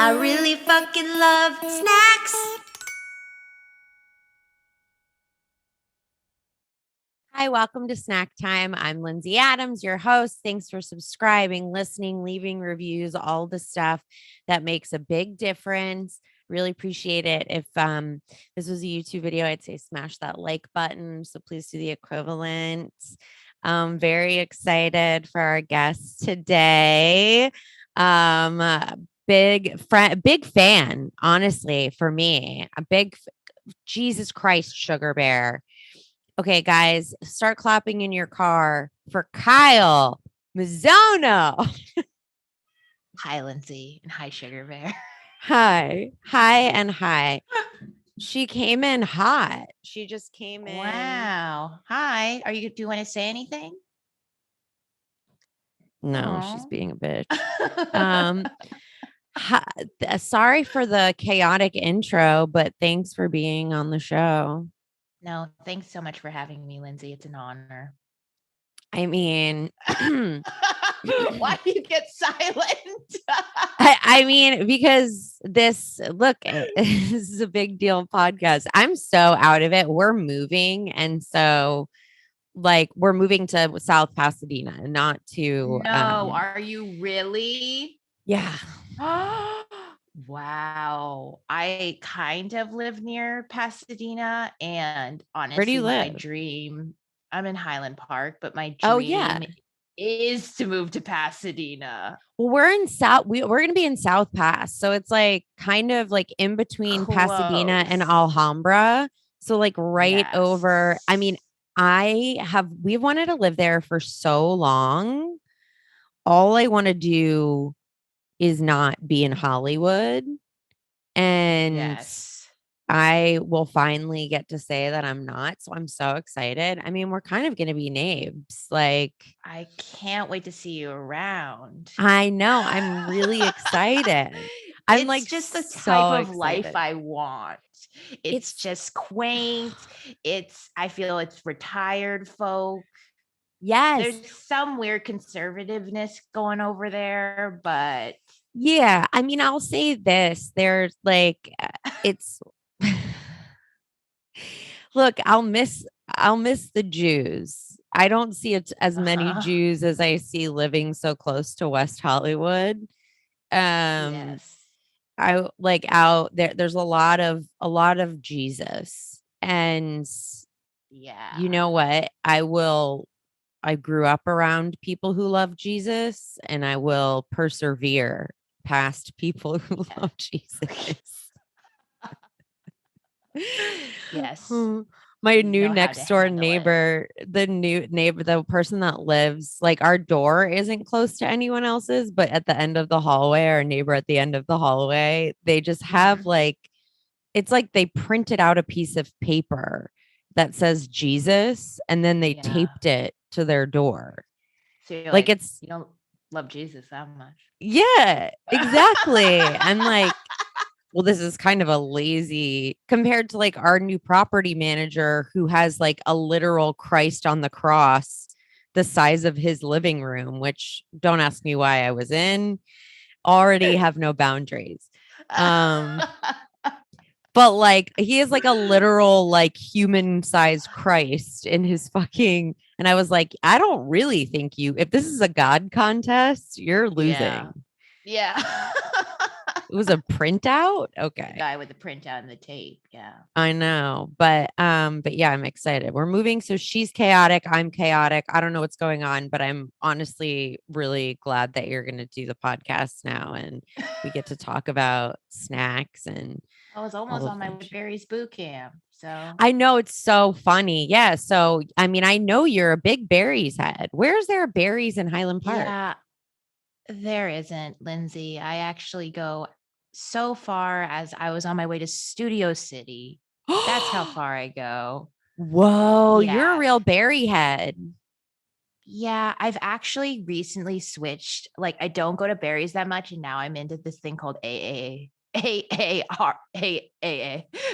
I really fucking love snacks. Hi, welcome to Snack Time. I'm Lindsay Adams, your host. Thanks for subscribing, listening, leaving reviews, all the stuff that makes a big difference. Really appreciate it. If this was a YouTube video, I'd say smash that like button. So please do the equivalent. Very excited for our guest today. Big fan, honestly, for me. Jesus Christ, Sugar Bear. Okay, guys, start clapping in your car for Kyle Mizono. Hi, Lindsay, and hi, Sugar Bear. Hi, and hi. She came in hot. She just came in. Wow. Hi. Do you want to say anything? No, she's being a bitch. Sorry for the chaotic intro, but thanks for being on the show. No, thanks so much for having me, Lindsay. It's an honor. I mean, why do you get silent? I mean, because this is a big deal podcast. I'm so out of it. We're moving. And so we're moving to South Pasadena, not to. No, are you really? Yeah. Wow. I kind of live near Pasadena, and honestly, where do you live? My dream, I'm in Highland Park, but my dream is to move to Pasadena. Well, we're in we're going to be in South Pass. So it's kind of in between Pasadena and Alhambra. So right over. I mean, we've wanted to live there for so long. All I want to do is not be in Hollywood. And I will finally get to say that I'm not. So I'm so excited. I mean, we're kind of going to be neighbors. I can't wait to see you around. I know. I'm really excited. It's just the type of life I want. It's just quaint. I feel it's retired folk. Yes. There's some weird conservativeness going over there, but yeah, I mean, I'll say this. There's it's look, I'll miss the Jews. I don't see it as many Jews as I see living so close to West Hollywood. Yes. I out there. There's a lot of Jesus, and you know what? I grew up around people who love Jesus, and I will persevere past people who love Jesus. Yes. My new next door neighbor, the person that lives, our door isn't close to anyone else's, but at the end of the hallway, our neighbor at the end of the hallway, they just have it's like they printed out a piece of paper that says Jesus, and then they taped it to their door. So you're you don't love Jesus that much. Yeah, exactly. I'm well, this is kind of a lazy compared to our new property manager who has a literal Christ on the cross the size of his living room, which don't ask me why I was in. Already have no boundaries. But he is a literal human sized Christ in his fucking, and I was like, I don't really think if this is a God contest, you're losing. Yeah. It was a printout. Okay. The guy with the printout and the tape. Yeah. I know. But yeah, I'm excited. We're moving. So she's chaotic. I'm chaotic. I don't know what's going on, but I'm honestly really glad that you're going to do the podcast now. And we get to talk about snacks. And I was almost on my berries boot camp. So I know, it's so funny. Yeah. So, I mean, I know you're a big berries head. Where's there berries in Highland Park? Yeah, there isn't, Lindsay. I actually go so far as I was on my way to Studio City. That's how far I go. Whoa, you're a real berry head. Yeah, I've actually recently switched. I don't go to berries that much, and now I'm into this thing called AA. AAA.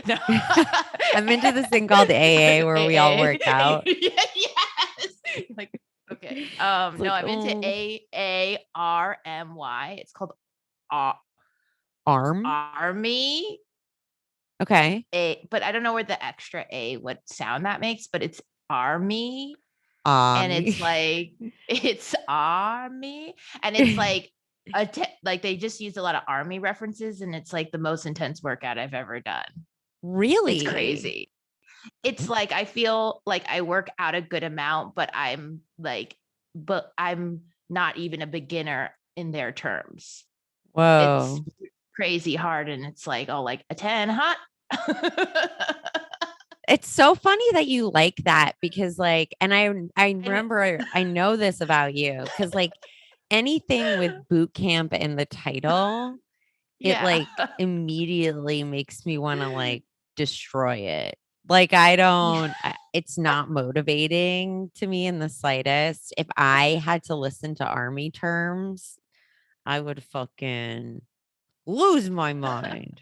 No. I'm into this thing called AA where we all work out. Yes. Okay. No, I'm into AARMY. It's called Arm. Army. Okay. But I don't know where the extra A, what sound that makes, but it's army. And it's like, it's army. And it's like, like they just use a lot of army references, and it's like the most intense workout I've ever done. Really? It's crazy. It's like, I feel like I work out a good amount, but I'm not even a beginner in their terms. Whoa. It's crazy hard. And it's like, oh, like a 10 hot. It's so funny that you like that, because like, and I remember, I know this about you, because like anything with boot camp in the title, it like immediately makes me want to like destroy it. Like it's not motivating to me in the slightest. If I had to listen to army terms, I would fucking lose my mind.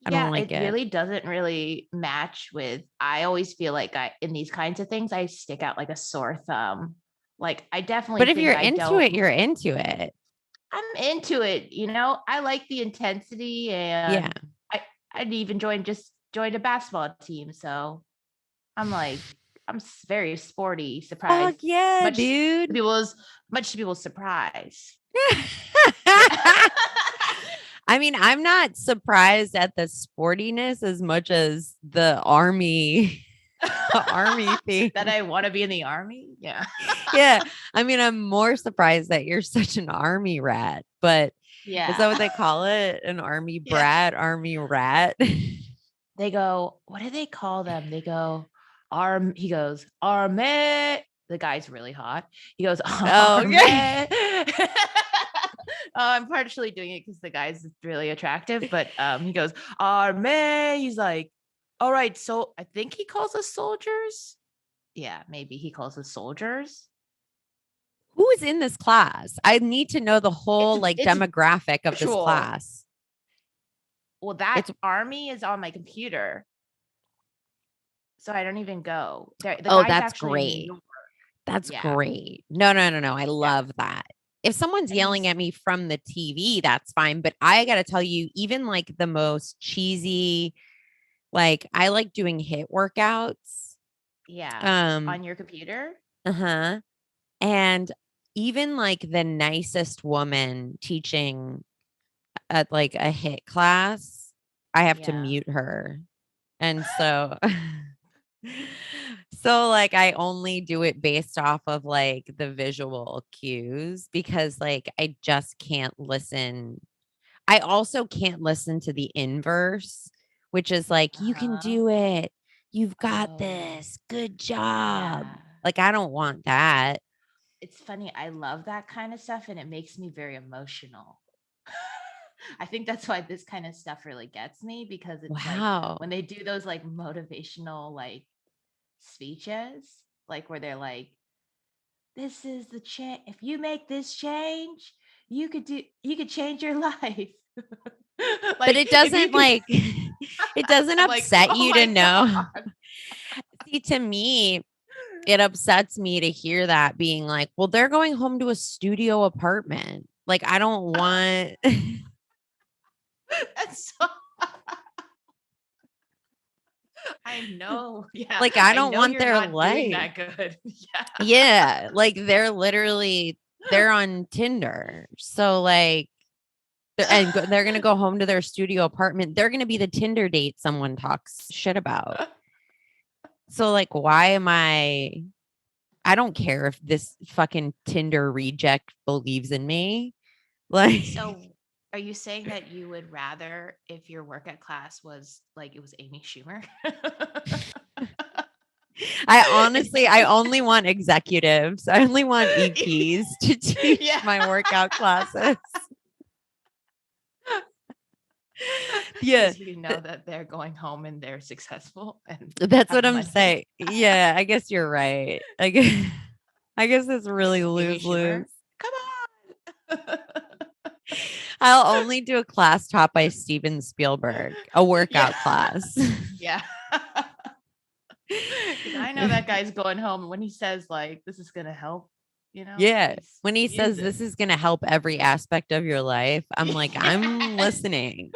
I don't like it. Really doesn't really match with, I always feel like in these kinds of things, I stick out like a sore thumb. Like I definitely, but if you're into it, you're into it. I'm into it. I like the intensity, and I'd even joined a basketball team. So I'm like, I'm very sporty, surprised. Fuck yeah, dude. Much to people's surprise. I mean, I'm not surprised at the sportiness as much as the army thing. That I want to be in the army. Yeah. Yeah. I mean, I'm more surprised that you're such an army rat, but is that what they call it? An army brat, army rat? They go, what do they call them? They go, he goes, army. The guy's really hot. He goes, army. I'm partially doing it because the guy's really attractive, but he goes, army. He's like, all right. So I think he calls us soldiers. Yeah, maybe he calls us soldiers. Who is in this class? I need to know the whole demographic of this class. Well, that army is on my computer, so I don't even go. That's great. That's great. No. I love that. If someone's yelling at me from the TV, that's fine. But I got to tell you, even like the most cheesy, like I like doing HIIT workouts. Yeah. On your computer. Uh-huh. And even like the nicest woman teaching at like a HIIT class, I have to mute her. And so like I only do it based off of like the visual cues, because like I just can't listen. I also can't listen to the inverse, which is like, you can do it. You've got this. Good job. Yeah. Like, I don't want that. It's funny. I love that kind of stuff, and it makes me very emotional. I think that's why this kind of stuff really gets me, because it's like when they do those like motivational like speeches, like where they're like, this is the change. If you make this change, you could change your life. But it doesn't it doesn't upset you to know. See, to me, it upsets me to hear that being like, well, they're going home to a studio apartment. Like, I don't want. That's so. I know. Yeah. Like, I don't want their life that good. Yeah. Like, they're on Tinder. So like, they're going to go home to their studio apartment. They're going to be the Tinder date someone talks shit about. So like, why am I don't care if this fucking Tinder reject believes in me. Like, so are you saying that you would rather if your workout class was like it was Amy Schumer? I only want executives. I only want EPs to teach my workout classes. Yeah. You know that they're going home and they're successful. And that's what I'm saying. Yeah, I guess you're right. I guess it's really lose-lose. Come on. I'll only do a class taught by Steven Spielberg, a workout class. Yeah. I know that guy's going home when he says like, this is going to help Yeah. When he says this is going to help every aspect of your life, I'm like, I'm listening.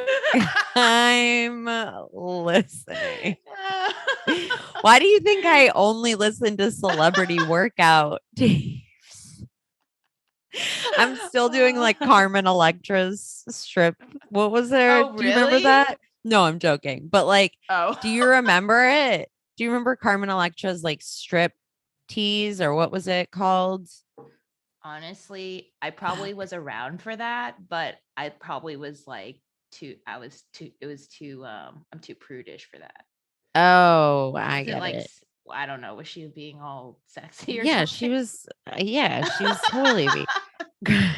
I'm listening. Why do you think I only listen to celebrity workout tapes? I'm still doing like Carmen Electra's strip. What was there? Oh, Do you remember really? that? No, I'm joking. But like, Oh. do you remember it? Do you remember Carmen Electra's like strip tease or what was it called? Honestly, I probably was around for that, but I probably was like I'm too prudish for that. Oh, I Was it get like, it. I don't know, was she being all sexy or Yeah, something? she was totally That's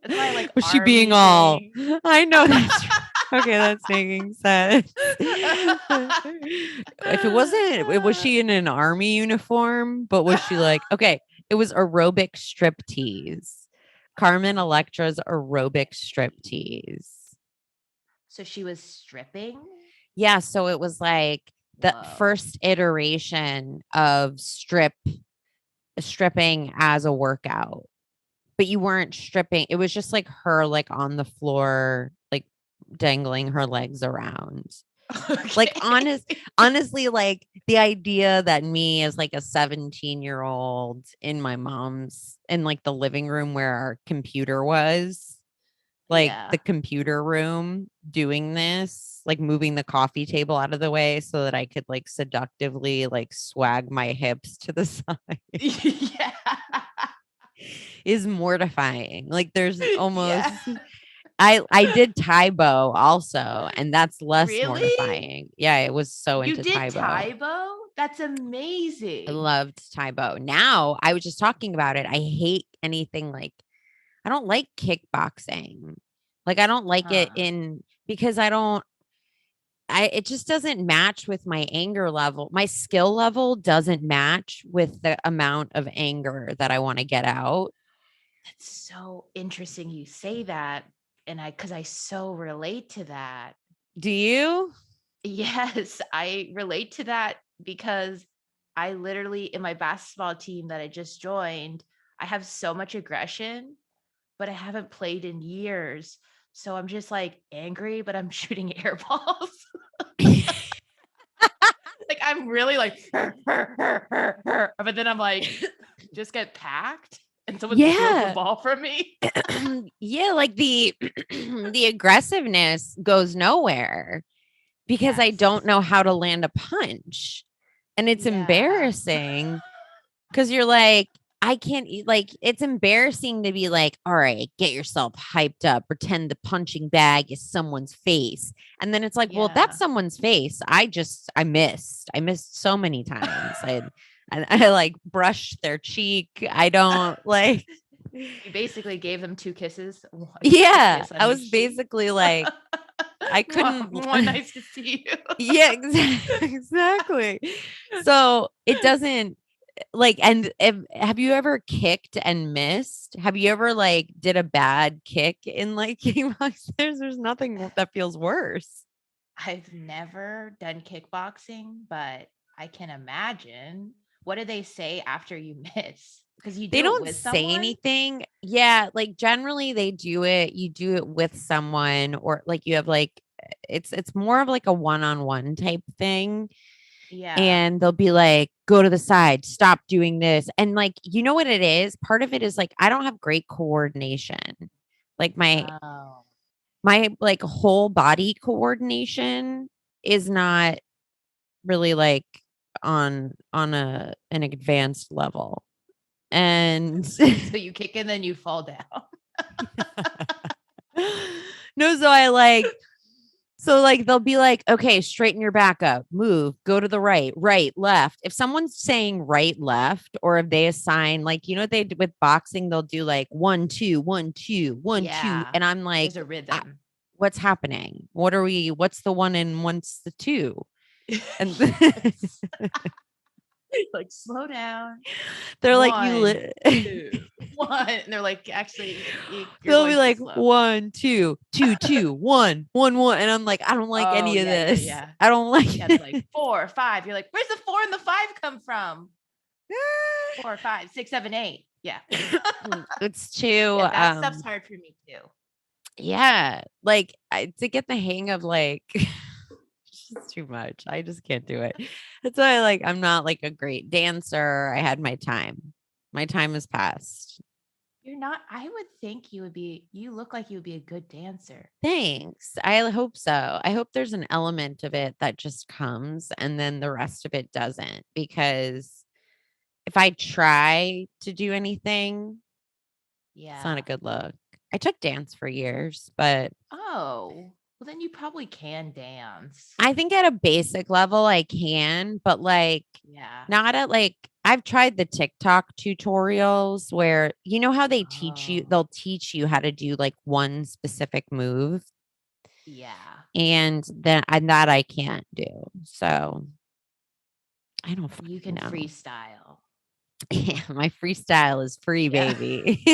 why I like was she being army all thing. I know that's okay, that's making sense. If it wasn't, was she in an army uniform? But was she like, okay, it was aerobic strip tease. Carmen Electra's aerobic strip tease. So she was stripping? Yeah, so it was like the first iteration of stripping as a workout. But you weren't stripping. It was just like her like on the floor, like dangling her legs around. Okay. Like honestly, like the idea that me as like a 17-year-old in my mom's in like the living room where our computer was, like the computer room doing this, like moving the coffee table out of the way so that I could like seductively like swag my hips to the side. Yeah. Is mortifying. Like there's almost I did Taibo also, and that's less Really? mortifying. Yeah, it was so You into did Taibo. Taibo? That's amazing. I loved Taibo. Now I was just talking about it. I hate anything like I don't like kickboxing. Like I don't like it because it just doesn't match with my anger level. My skill level doesn't match with the amount of anger that I want to get out. That's so interesting you say that. And because I so relate to that. Do you? Yes, I relate to that because I literally, in my basketball team that I just joined, I have so much aggression, but I haven't played in years. So I'm just like angry, but I'm shooting air balls. Like I'm really like, but then I'm like, just get packed and someone steals the ball from me. Yeah, like the the aggressiveness goes nowhere because I don't know how to land a punch. And it's embarrassing because you're like, I can't like it's embarrassing to be like, all right, get yourself hyped up, pretend the punching bag is someone's face. And then it's like, well, that's someone's face. I missed. I missed so many times. I like brushed their cheek. I don't like You basically gave them 2 kisses. Yeah, I was basically like, I couldn't. Nice to see you. Yeah, exactly. So it doesn't like, and have you ever kicked and missed? Have you ever like did a bad kick in like kickboxing? There's nothing that feels worse. I've never done kickboxing, but I can imagine. What do they say after you miss? Because They don't say anything. Yeah, like generally they do it. You do it with someone, or like you have like it's more of like a one-on-one type thing. Yeah. And they'll be like, go to the side, stop doing this. And like, you know what it is? Part of it is like, I don't have great coordination. Like my like whole body coordination is not really like on an advanced level. And so you kick and then you fall down. No, so I like so like they'll be like, okay, straighten your back up, move, go to the right, left. If someone's saying right, left, or if they assign like, you know what they do with boxing, they'll do like 1, 2, 1, 2, 1, 2. And I'm like, there's a rhythm. What's happening? What's the 1 and what's the 2? And like slow down. They're 1, like 2, 1. And they're like, actually, they'll be like 1, 2, 2, 2, 1, 1, 1. And I'm like, I don't like any of this. I don't like like 4, 5. You're like, where's the 4 and the 5 come from? 4, 5, 6, 7, 8. Yeah. It's too Yeah, that stuff's hard for me too. Yeah, like to get the hang of like it's just too much. I just can't do it. That's why I'm not like a great dancer. I had my time. My time has passed. You're not. I would think you look like you would be a good dancer. Thanks. I hope so. I hope there's an element of it that just comes and then the rest of it doesn't. Because if I try to do anything, it's not a good look. I took dance for years, but well, then you probably can dance. I think at a basic level I can, but not at I've tried the TikTok tutorials where you know how they'll teach you how to do like one specific move. Yeah. And that I can't do. So I don't You can know. freestyle. Yeah, my freestyle is free, baby.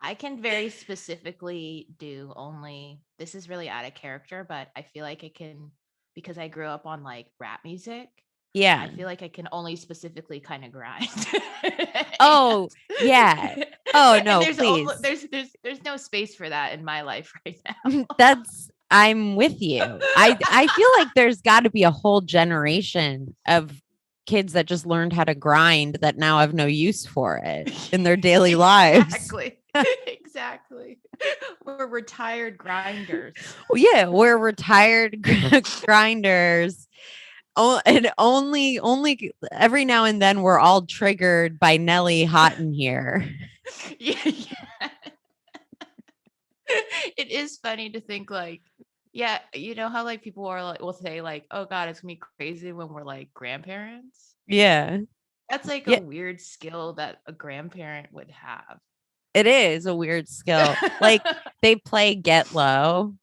I can very specifically do only, this is really out of character, but I feel like I can, because I grew up on like rap music. Yeah. I feel like I can only specifically kind of grind. Oh, yeah. Oh no, please. There's no space for that in my life right now. I'm with you. I feel like there's got to be a whole generation of kids that just learned how to grind that now have no use for it in their daily lives. Exactly. We're retired grinders. Well, yeah, we're retired grinders. Oh, and only every now and then we're all triggered by Nelly Hot in here. Yeah. It is funny to think yeah, you know how people are will say oh God, it's gonna be crazy when we're grandparents. Yeah. That's a weird skill that a grandparent would have. It is a weird skill. They play Get Low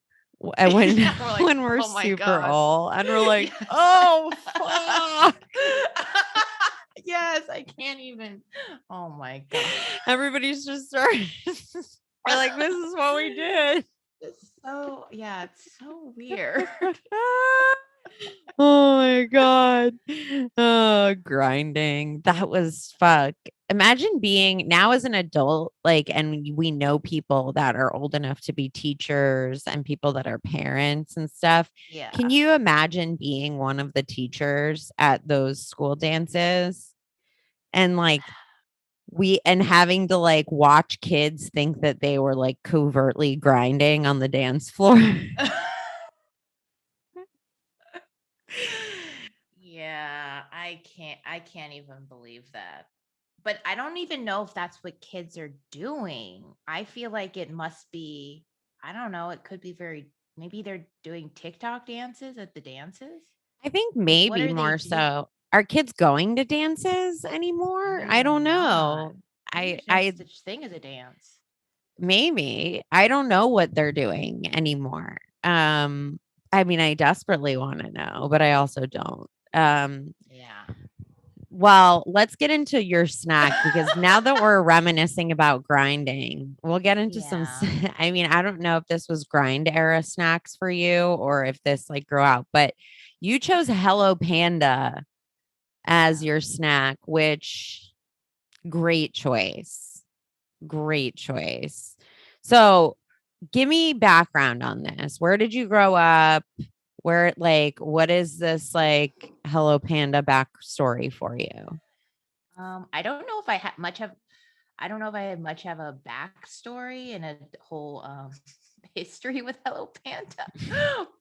and when we're super old and we're like, oh fuck. Yes, I can't even. Oh my God. Everybody's just starting. We're like, this is what we did. It's so weird. Oh my God. Oh, grinding. That was fuck. Imagine being now as an adult, and we know people that are old enough to be teachers and people that are parents and stuff. Yeah. Can you imagine being one of the teachers at those school dances? And having to watch kids think that they were covertly grinding on the dance floor. Yeah, I can't even believe that. But I don't even know if that's what kids are doing. I feel like it must be, I don't know, it could be maybe they're doing TikTok dances at the dances. I think maybe more so. Are kids going to dances anymore? I don't know. I such thing as a dance. Maybe. I don't know what they're doing anymore. I mean, I desperately want to know, but I also don't. Yeah. Well, let's get into your snack because now that we're reminiscing about grinding, we'll get into some. I mean, I don't know if this was grind era snacks for you or if this grew out, but you chose Hello Panda as your snack, which great choice. Great choice. So give me background on this. Where did you grow up? Where what is this Hello Panda backstory for you? I don't know if I had much of a backstory and a whole history with Hello Panda,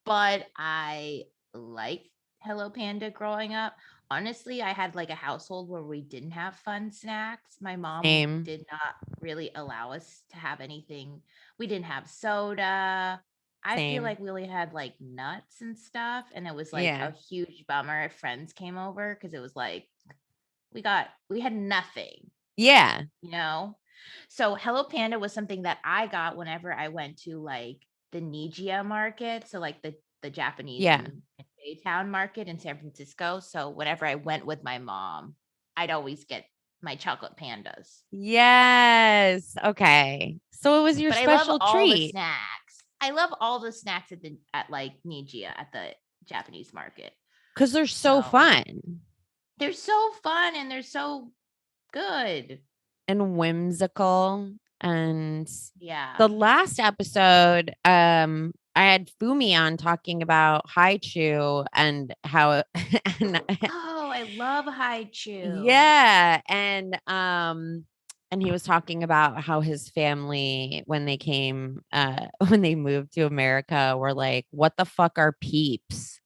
but I liked Hello Panda growing up. Honestly, I had a household where we didn't have fun snacks. My mom did not really allow us to have anything. We didn't have soda. I feel like we only had nuts and stuff. And it was a huge bummer if friends came over because it was we had nothing. Yeah. So Hello Panda was something that I got whenever I went to the Nijiya market. So the Japanese Baytown market in San Francisco. So whenever I went with my mom, I'd always get my chocolate pandas. Yes. Okay. So it was your special treat. All the snacks. I love all the snacks at Nijiya at the Japanese market. Because they're so fun. They're so fun and they're so good and whimsical. And yeah the last episode, I had Fumi on talking about Haichu and how and oh I love Haichu yeah, and he was talking about how his family when they came when they moved to America were like, what the fuck are peeps?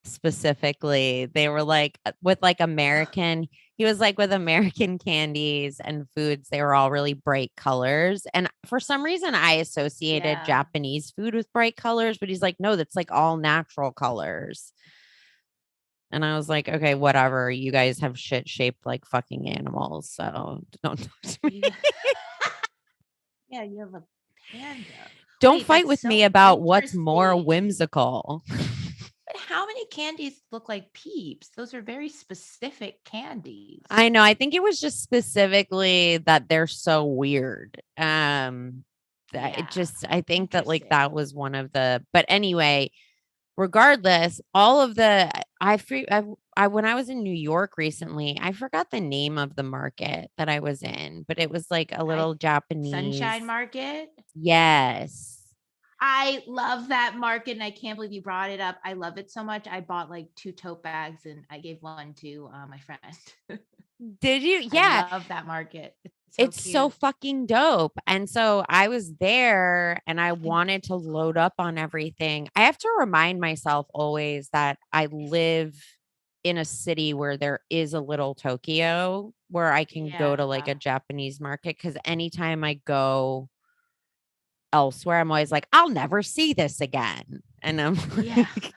Specifically, they were like with like American, he was like with American candies and foods, they were all really bright colors. And for some reason I associated yeah Japanese food with bright colors, but he's like, no, that's like all natural colors. And I was like, okay, whatever. You guys have shit shaped like fucking animals. So don't talk to me. yeah you have a panda. Don't Wait, fight that's with so me about what's more interesting. whimsical. But how many candies look like Peeps? Those are very specific candies. I know. I think it was just specifically that they're so weird. That it Yeah. just, I think that like Interesting. that was one of the, but anyway, regardless, all of the, when I was in New York recently, I forgot the name of the market that I was in, but it was like a I little Japanese. Sunshine Market. Yes. I love that market and I can't believe you brought it up. I love it so much. I bought like 2 tote bags and I gave one to my friend. Did you? I Yeah. love that market. It's so It's so cute. fucking dope. And so I was there and I wanted to load up on everything. I have to remind myself always that I live in a city where there is a little Tokyo where I can go Yeah. to like a Japanese market. Cause anytime I go elsewhere, I'm always like, I'll never see this again. And I'm Yeah. like,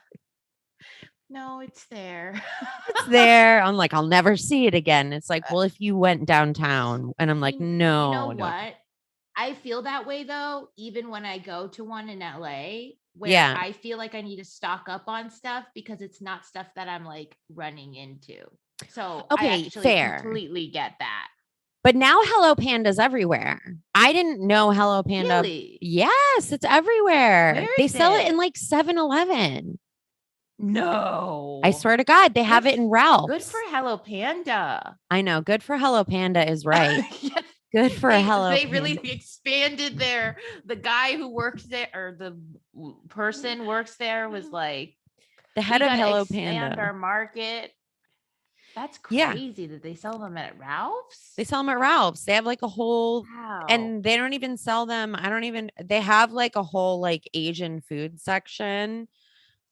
No, it's there. it's there. I'm like, I'll never see it again. It's like, well, if you went downtown, and I'm like, You know no, no. what? I feel that way though, even when I go to one in LA, where Yeah. I feel like I need to stock up on stuff because it's not stuff that I'm like running into. So I Okay, actually fair. completely get that. But now Hello Panda's everywhere. I didn't know Hello Panda. Really? Yes, it's everywhere. Where They is sell it in it? like 7-Eleven. I No. swear to God, they have it in Good for Ralph's. Hello Panda. I know. Good for Hello Panda is right. Yes, Good for Hello they really Panda. expanded their the guy who works there or the person works there was like, The head we of got to Hello expand Panda. our market. That's Yeah, crazy that they sell them at Ralph's. they sell them at Ralph's. They have like a whole, Wow. and they don't even sell them. I don't even, they have like a whole like Asian food section,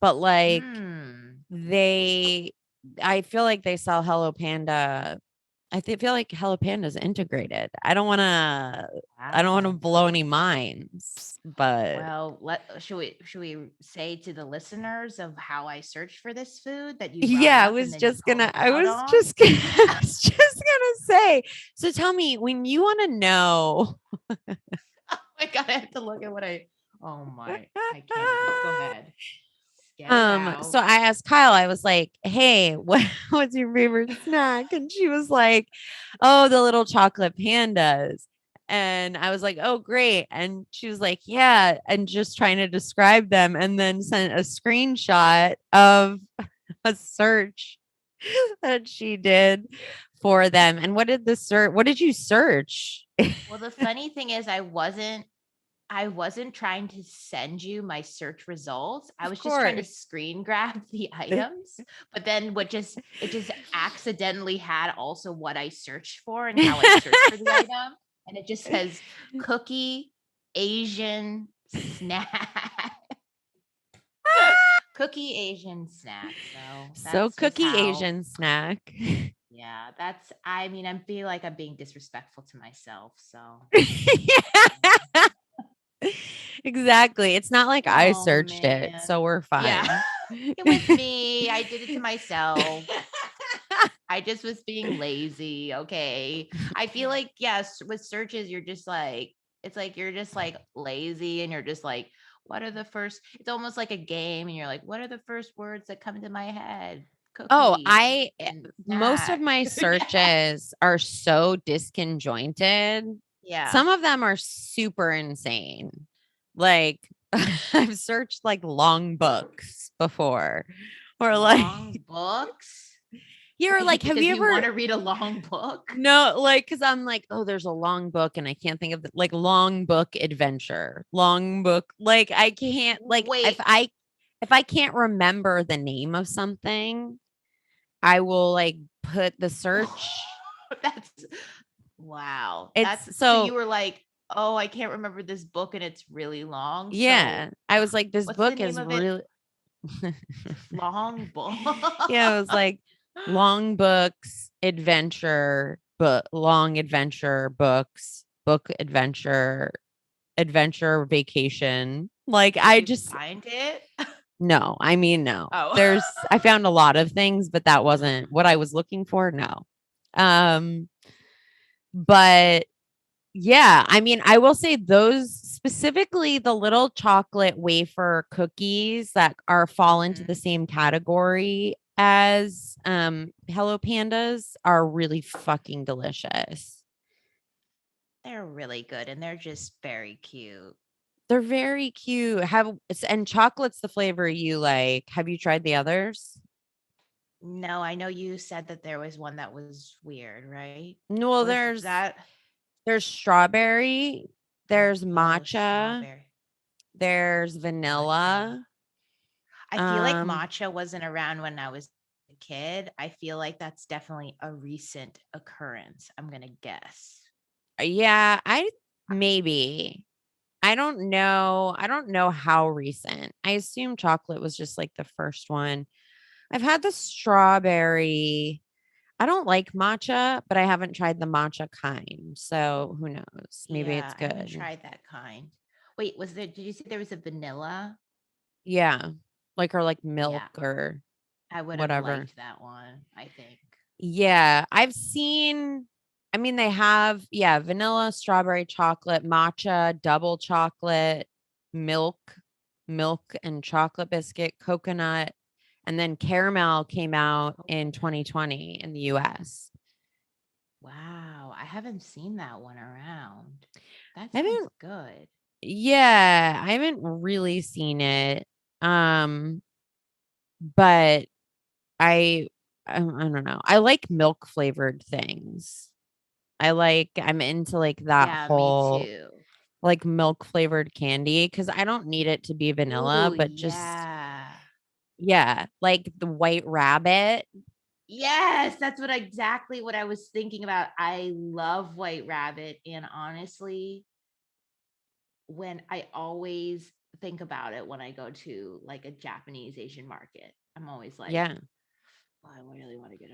but like Hmm. they, I feel like they sell Hello Panda. Feel like Hello Panda is integrated. I don't want to Wow. blow any minds, but Well, should we say to the listeners of how I searched for this food that you brought yeah, up and then you called me I out was on? just gonna, I was just gonna say. So tell me, when you want to know, Oh my god, I have to look at what I. Oh my, I can't even. Go ahead, get it so out. I asked Kyle, I was like, hey, what's your favorite snack? And she was like, oh, the little chocolate pandas. And I was like, oh, great. And she was like, yeah. And just trying to describe them and then sent a screenshot of a search that she did for them. And what did you search? Well, the funny thing is, I wasn't trying to send you my search results. I Of was just trying to course. screen grab the items. But then it just accidentally had also what I searched for and how I searched for the item. And it just says cookie Asian snack. Cookie Asian snack. So So that's just cookie how, Asian snack. yeah, I mean, I feel like I'm being disrespectful to myself. So, Exactly. It's not like I oh searched it, so man. we're Yeah. fine. It was me. I did it to myself. I just was being lazy. Okay. I feel like, yes, with searches, you're just like, it's like you're just like lazy and you're just like, what are the first? It's almost like a game. And you're like, what are the first words that come into my head? Oh, Cookie and most of snack. my Yeah. searches are so disconjointed. Yeah. Some of them are super insane. Like I've searched like long books before or like Long books. You're like, have you ever want to read a long book? No, like, cause I'm like, oh, there's a long book and I can't think of like long book adventure, long book. Like I can't like Wait. if I can't remember the name of something, I will like put the search. That's wow. It's So you were like, oh, I can't remember this book and it's really long. Yeah. So I was like, this what's the book name is of it? really Long book. Yeah, it was like long books, adventure, but long adventure books, book adventure, adventure vacation. Like I you just find it? no, I mean no. Oh. I found a lot of things, but that wasn't what I was looking for. No. But yeah, I mean, I will say those specifically the little chocolate wafer cookies that fall into the same category as Hello Pandas are really fucking delicious. They're really good and they're just very cute. They're very cute. And chocolate's the flavor you like. Have you tried the others? No, I know you said that there was one that was weird, right? No, well, Was that there's strawberry, there's matcha, strawberry? there's Matcha. vanilla. I feel like matcha wasn't around when I was a kid. I feel like that's definitely a recent occurrence. I'm gonna guess. Yeah, maybe. I don't know. I don't know how recent. I assume chocolate was just like the first one. I've had the strawberry. I don't like matcha, but I haven't tried the matcha kind. So who knows? Maybe Yeah, it's I haven't good. tried that kind. Wait, did you say there was a vanilla? Yeah. Or like milk Yeah, or I would have whatever. liked that one, I think. Yeah. I mean, they have, vanilla, strawberry chocolate, matcha, double chocolate, milk, and chocolate biscuit, coconut, and then caramel came out in 2020 in the US. Wow, I haven't seen that one around. That I sounds haven't, good. yeah, I haven't really seen it. But I don't know. I like milk flavored things. I'm into like that Yeah, me whole too. like milk flavored candy because I don't need it to be vanilla, Ooh, but just yeah. like the white rabbit. Yes, that's exactly what I was thinking about. I love White Rabbit, and honestly, when I always think about it when I go to like a Japanese Asian market, I'm always like, Yeah. oh, I really want to get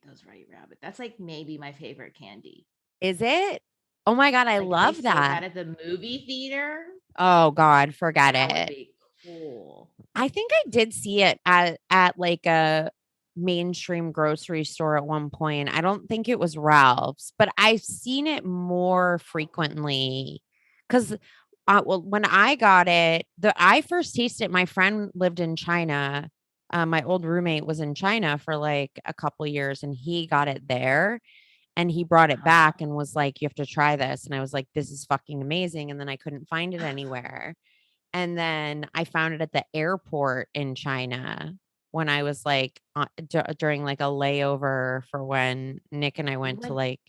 those White Rabbit. That's like maybe my favorite candy. Is it? Oh my God, I Like if they love sold that. that at the movie theater, Oh God, forget that would it. be cool. I think I did see it at like a mainstream grocery store at one point. I don't think it was Ralph's, but I've seen it more frequently because well, when I got it, I first tasted it. My friend lived in China. My old roommate was in China for like a couple years, and he got it there. And he brought it back and was like, "You have to try this." And I was like, "This is fucking amazing." And then I couldn't find it anywhere. And then I found it at the airport in China when I was like during like a layover for when Nick and I went to like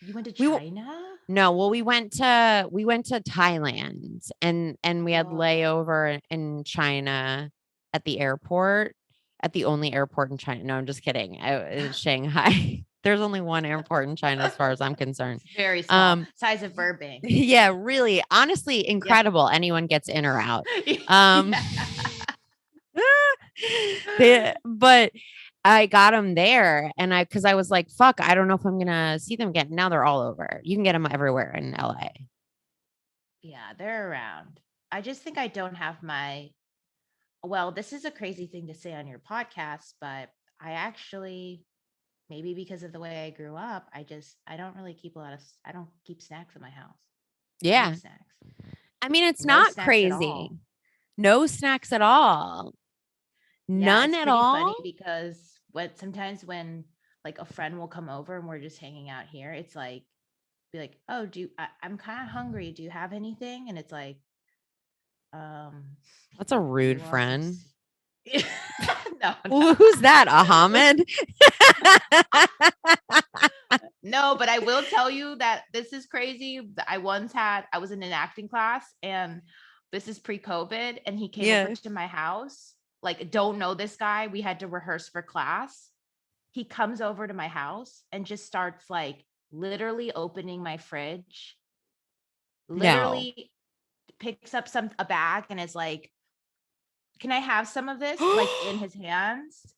You went to we China? no, well we went to Thailand and we had layover in China at the airport at the only airport in China. No, I'm just kidding. It's Shanghai. There's only one airport in China as far as I'm concerned. Very small, size of Burbank. Yeah, really, honestly, incredible. Yeah. Anyone gets in or out. But I got them there and because I was like, fuck, I don't know if I'm going to see them again. Now they're all over. You can get them everywhere in LA. Yeah, they're around. I just think I don't have this is a crazy thing to say on your podcast, but I actually, maybe because of the way I grew up, I don't really keep I don't keep snacks in my house. Yeah. Snacks. I mean, it's not crazy. No snacks at all. None at all. Funny because sometimes when like a friend will come over and we're just hanging out here, it's like, be like, oh, I'm kind of hungry. Do you have anything? And it's like, that's a rude friend. No. Who's that? Ahmed? No, but I will tell you that this is crazy. I was in an acting class, and this is pre-COVID, and he came over to my house. Like, don't know this guy. We had to rehearse for class. He comes over to my house and just starts like literally opening my fridge. Literally picks up a bag and is like, "Can I have some of this?" Like in his hands.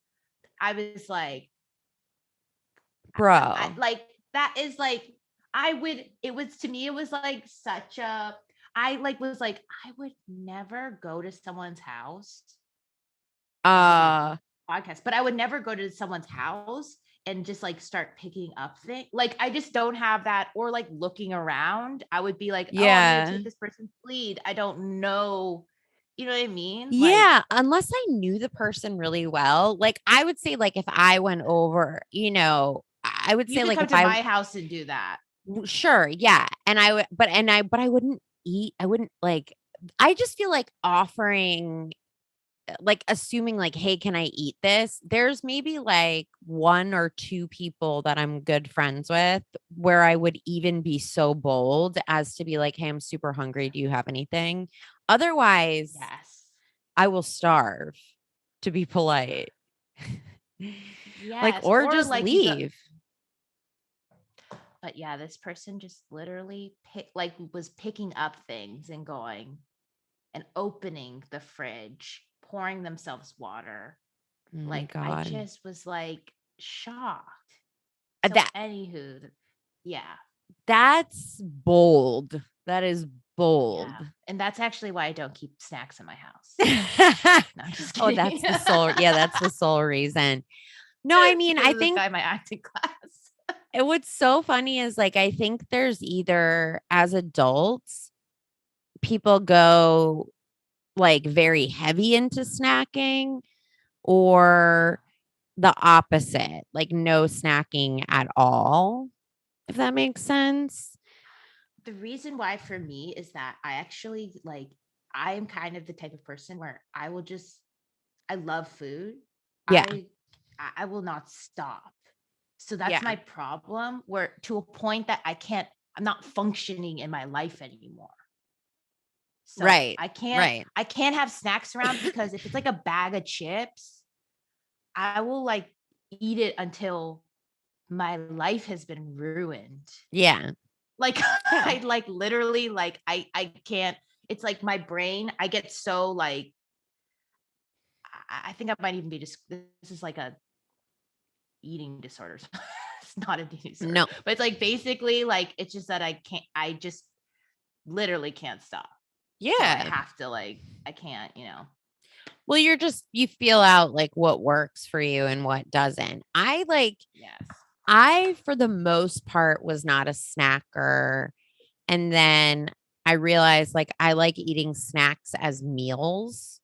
I was like, bro, like that is like, it was, to me, it was like such a, I like was like, I would never go to someone's house. Podcast, but I would never go to someone's house and just like start picking up things. Like, I just don't have that, or like looking around. I would be like, oh, I'm gonna take this person's lead. I don't know. You know what I mean? Yeah, like, unless I knew the person really well. Like, I would say, like, if I went over, I would say, like, come to my house and do that. Sure, yeah. And I would, but I wouldn't eat. I wouldn't like. I just feel like offering, like, assuming, like, hey, can I eat this? There's maybe like one or two people that I'm good friends with where I would even be so bold as to be like, hey, I'm super hungry. Do you have anything? Otherwise, yes, I will starve, to be polite. Yes, like, or just like leave. But yeah, this person just literally was picking up things and going and opening the fridge, pouring themselves water. Oh my like, God. I just was like shocked. So that anywho, yeah, that's bold. That is bold. Yeah. And that's actually why I don't keep snacks in my house. No, I'm just oh, kidding. that's the sole. Yeah, that's the sole reason. No, I mean, I think guy in my acting class. What's so funny is, like, I think there's either, as adults, people go like very heavy into snacking, or the opposite, like no snacking at all, if that makes sense. The reason why for me is that I actually I am kind of the type of person where I love food. Yeah. I will not stop. So that's my problem, where to a point that I'm not functioning in my life anymore. So I can't have snacks around, because if it's like a bag of chips, I will like eat it until my life has been ruined. Yeah. Like, I like literally, like, I can't, it's like my brain, I get so like, I think I might even be this is like a eating disorder. It's not a eating disorder. No. But it's like, basically, like, it's just that I just literally can't stop. Yeah. So I have to, like, I can't, Well, you feel out like what works for you and what doesn't. I, for the most part, was not a snacker. And then I realized, like, I like eating snacks as meals.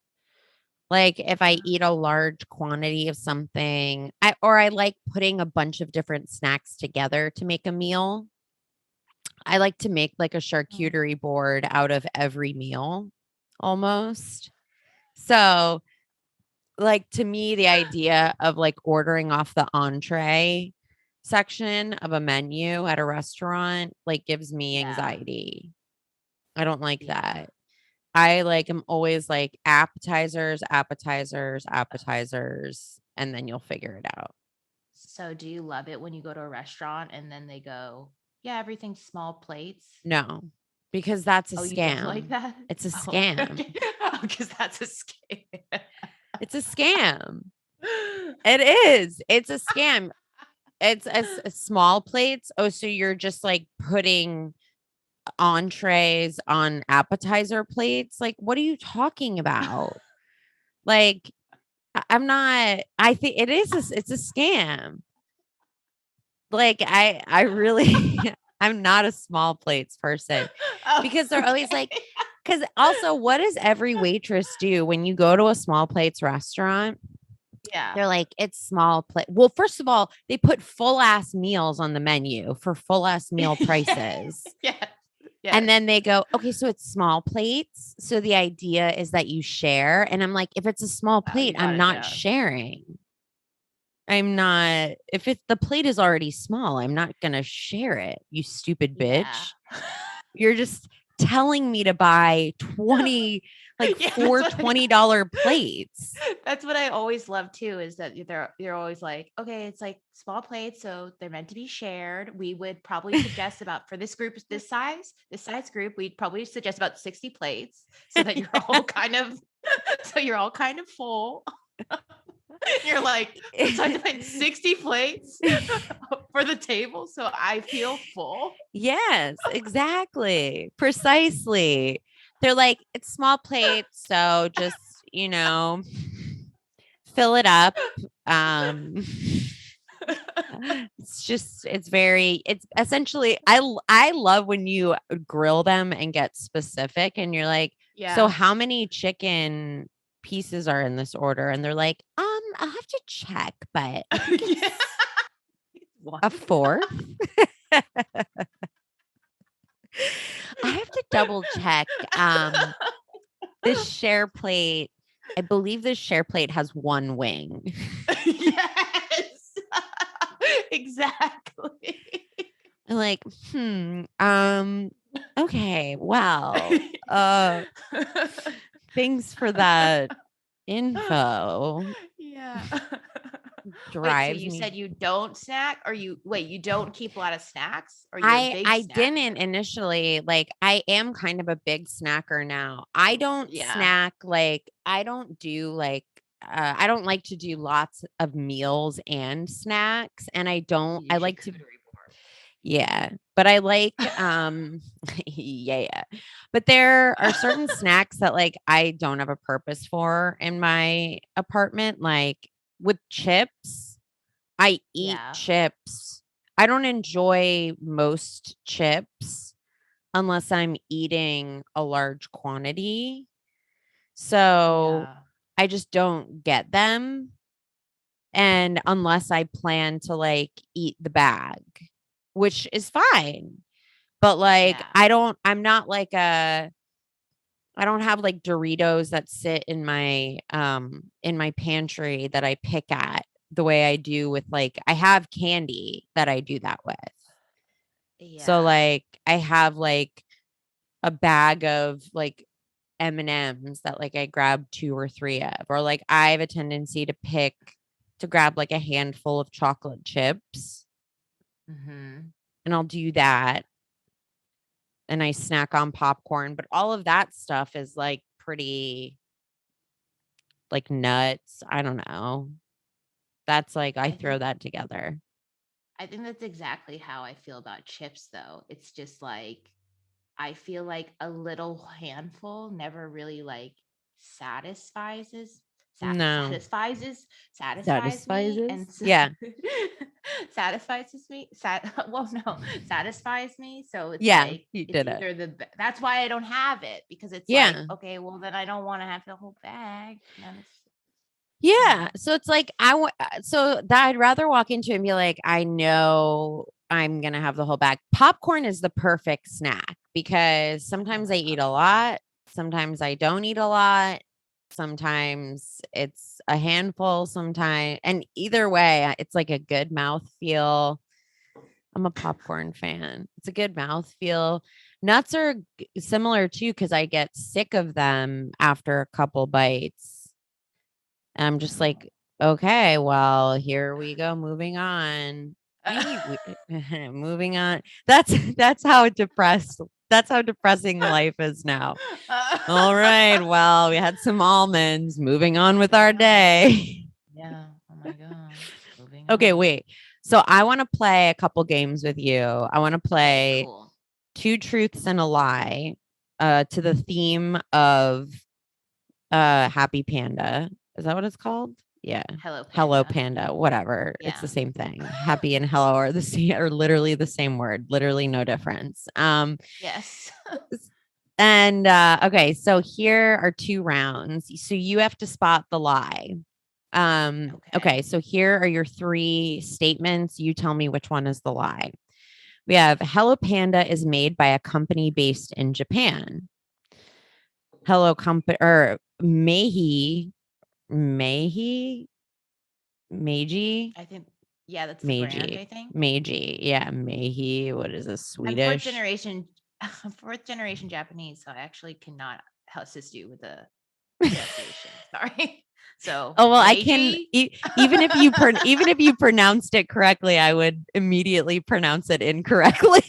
Like, if I eat a large quantity of something, I like putting a bunch of different snacks together to make a meal. I like to make like a charcuterie board out of every meal, almost. So, like, to me, the idea of like ordering off the entree section of a menu at a restaurant, like, gives me anxiety. I don't like that. I am always like appetizers, and then you'll figure it out. So do you love it when you go to a restaurant and then they go, yeah, everything's small plates? No, because that's a scam. scam. You don't like that? It's a scam. Because that's a scam. It's a scam. It is. It's a scam. It's a small plates. Oh, so you're just like putting entrees on appetizer plates? Like, what are you talking about? Like, I'm not. I think it's a scam. Like, I really I'm not a small plates person, because they're always like, because also, what does every waitress do when you go to a small plates restaurant? Yeah. They're like, it's small plate. Well, first of all, they put full ass meals on the menu for full ass meal prices. Yeah. And then they go, okay, so it's small plates. So the idea is that you share. And I'm like, if it's a small plate, I'm not sharing. I'm not, if the plate is already small, I'm not going to share it, you stupid Yeah. bitch. You're just telling me to buy 20, like Yeah, four $20 plates. That's what I always love too, is that you're always like, okay, it's like small plates, so they're meant to be shared. We would probably suggest about for this group, this size group, we'd probably suggest about 60 plates so that you're all kind of so you're all kind of full. You're like, so I have to find 60 plates for the table so I feel full. Yes, exactly. Precisely. They're like, it's small plates, so just, fill it up. Um it's essentially I love when you grill them and get specific and you're like, so Yeah. how many chicken pieces are in this order? And they're like, I'll have to check, but I think it's a fourth. I have to double check. This share plate, I believe this share plate has one wing. Yes. Exactly. I'm like, okay, well, thanks for that info. Yeah. Wait, so Drives you me. said you don't snack, or you don't keep a lot of snacks, or you're a big I snacker? didn't initially, like, I am kind of a big snacker now. I don't snack, like, I don't do like I don't like to do lots of meals and snacks, and I like to, yeah, but I like yeah. But there are certain snacks that like I don't have a purpose for in my apartment, like with chips. I eat Yeah. chips. I don't enjoy most chips unless I'm eating a large quantity. So Yeah. I just don't get them. And unless I plan to like eat the bag, which is fine. But like, Yeah. I don't have like Doritos that sit in my pantry that I pick at the way I do with like I have candy that I do that with. So Yeah. like I have like a bag of like M&Ms that like I grab 2 or 3 of, or like I have a tendency to grab like a handful of chocolate chips Mm-hmm. and I'll do that and I snack on popcorn, but all of that stuff is like pretty like nuts. I don't know. That's like I I throw think that together. I think that's exactly how I feel about chips, though. It's just like I feel like a little handful never really like satisfies us- No. satisfies Satisfies me, us? and Yeah. satisfies me. Well, no, satisfies me. So it's Yeah, like you it's did it. either that's why I don't have it, because it's like, Yeah. okay, well then I don't want to have the whole bag. And then it's, Yeah. So it's like so that I'd rather walk into it and be like, I know I'm gonna have the whole bag. Popcorn is the perfect snack because oh sometimes my I eat a god, lot, sometimes I don't eat a lot, sometimes it's a handful, sometimes, and either way, it's like a good mouth feel. I'm a popcorn fan. It's a good mouth feel. Nuts are similar too because I get sick of them after a couple bites. And I'm just like, okay, well, here we go. Moving on. Moving on. That's how depressed. That's how depressing life is now. All right. Well, we had some almonds. Moving on with our day. yeah, oh my god, moving Okay, on. wait. So I want to play a couple games with you. I want to Okay, play cool. two truths and a lie to the theme of Happy Panda. Is that what it's called? Yeah. Hello Hello Panda. Panda, whatever. It's Yeah. the same thing. Happy and hello are the same, are literally the same word, literally no difference. Yes. And okay, so here are 2 rounds. So you have to spot the lie. Okay, Okay. so here are your 3 statements. You tell me which one is the lie. We have Hello Panda is made by a company based in Japan. Hello company or Mehi Meiji. I think, yeah, that's the brand, Meiji. I think. Meiji. Yeah, Meiji. What is this? I'm Swedish? fourth generation Japanese, so I actually cannot assist you with the pronunciation. Sorry. So Oh well, I can Meiji. even if you pronounced it correctly, I would immediately pronounce it incorrectly.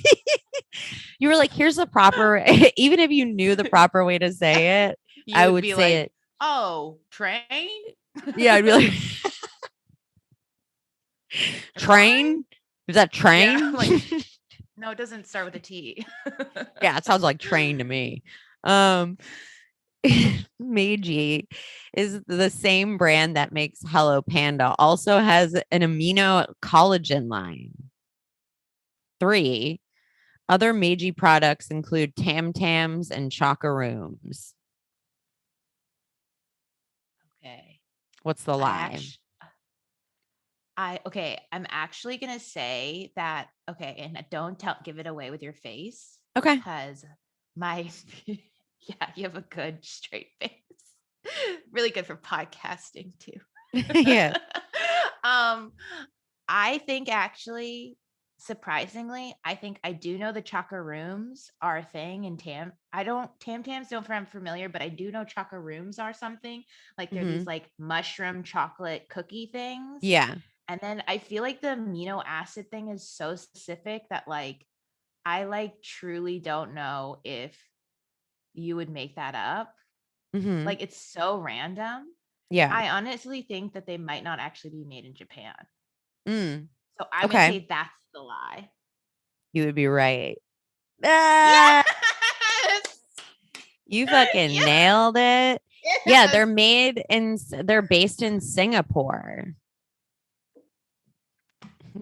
You were like, "Here's the proper." Even if you knew the proper way to say it, You I would would be say like, it. "Oh, train." Yeah, I'd be like, Line? "Train? Is that Yeah, train?" like no, it doesn't start with a T. Yeah, it sounds like train to me. Meiji is the same brand that makes Hello Panda, also has an amino collagen line. 3 other Meiji products include Tam Tams and Chocorooms. Okay. What's the I lie? actually I'm actually gonna say that, okay, and don't give it away with your face Okay. because my yeah, you have a good straight face. Really good for podcasting too. Yeah. I think actually, surprisingly, I think I do know the Chocorooms are a thing, and Tam Tams don't I'm familiar, but I do know Chocorooms are something. Like they're these Mhm. like mushroom chocolate cookie things. Yeah. And then I feel like the amino acid thing is so specific that like I like truly don't know if you would make that up. Mhm. Like it's so random. Yeah. I honestly think that they might not actually be made in Japan. Mm. So I'm gonna Okay. say that's the lie. You would be right. Yes. Ah, you fucking Yes. nailed it. Yeah, Yes. they're based in Singapore.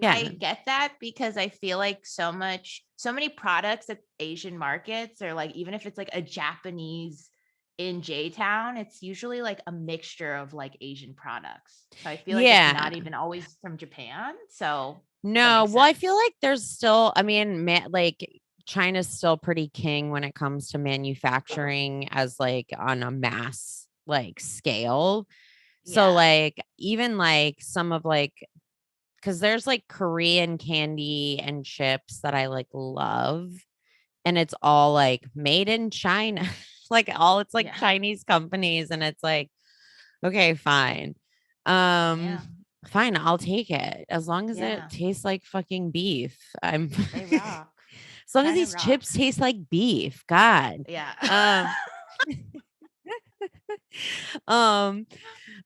I Yeah. get that because I feel like so many products at Asian markets or like even if it's like a Japanese in J Town, it's usually like a mixture of like Asian products. So I feel like it's Yeah. not even always from Japan. So that No, makes well, I sense. feel like there's still, I mean, like China's still pretty king when it comes to manufacturing as like on a mass like scale. So Yeah. like even like some of like because there's like Korean candy and chips that I like love, and it's all like made in China. Like all it's like Yeah. Chinese companies, and it's like, okay, fine. Yeah. Fine, I'll take it as long as it Yeah. tastes like fucking beef. I'm They rock. as long as China these chips rocks. taste like beef. God. Yeah. Um, um,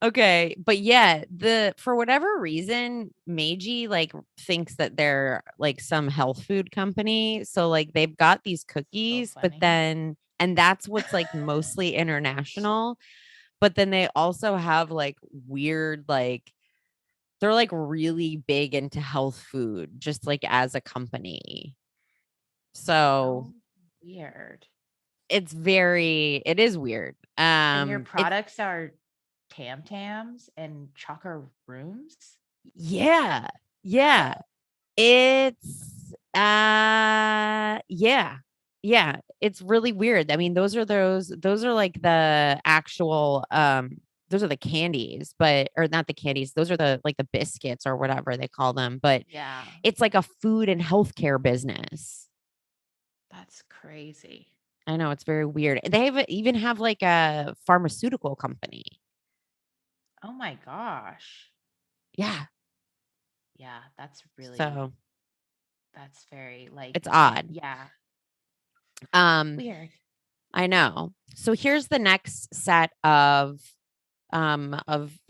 okay, but yeah, the for whatever reason, Meiji like thinks that they're like some health food company. So like they've got these So cookies, but funny. then and that's what's like mostly international. But then they also have like weird like they're like really big into health food, just like as a company. So Oh, weird. it is weird. And your It's products are Tam Tams and Choco Rooms? yeah, yeah. It's yeah. Yeah, it's really weird. I mean, those are like the actual those are the candies, but or not the candies. Those are the like the biscuits or whatever they call them, but Yeah, it's like a food and healthcare business. that's crazy. I know it's very weird. Even have like a pharmaceutical company. Oh my gosh. Yeah. Yeah, So that's very like, it's odd. yeah, Um, weird. I know. So here's the next set of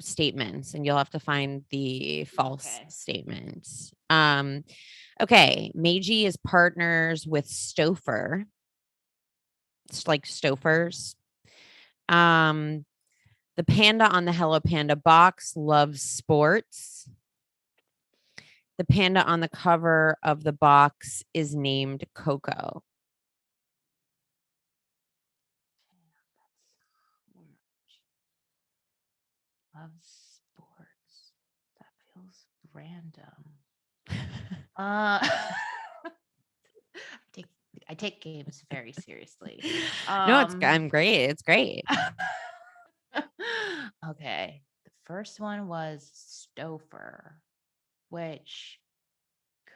statements, and you'll have to find the false Okay. statements. Okay, Meiji is partners with Stouffer. It's like Stouffer's. Um, the panda on the Hello Panda box loves sports. The panda on the cover of the box is named Coco. Love sports. That feels random. Uh I take I take games very seriously. No, it's Um I'm great. It's great. okay. first one was Stouffer, which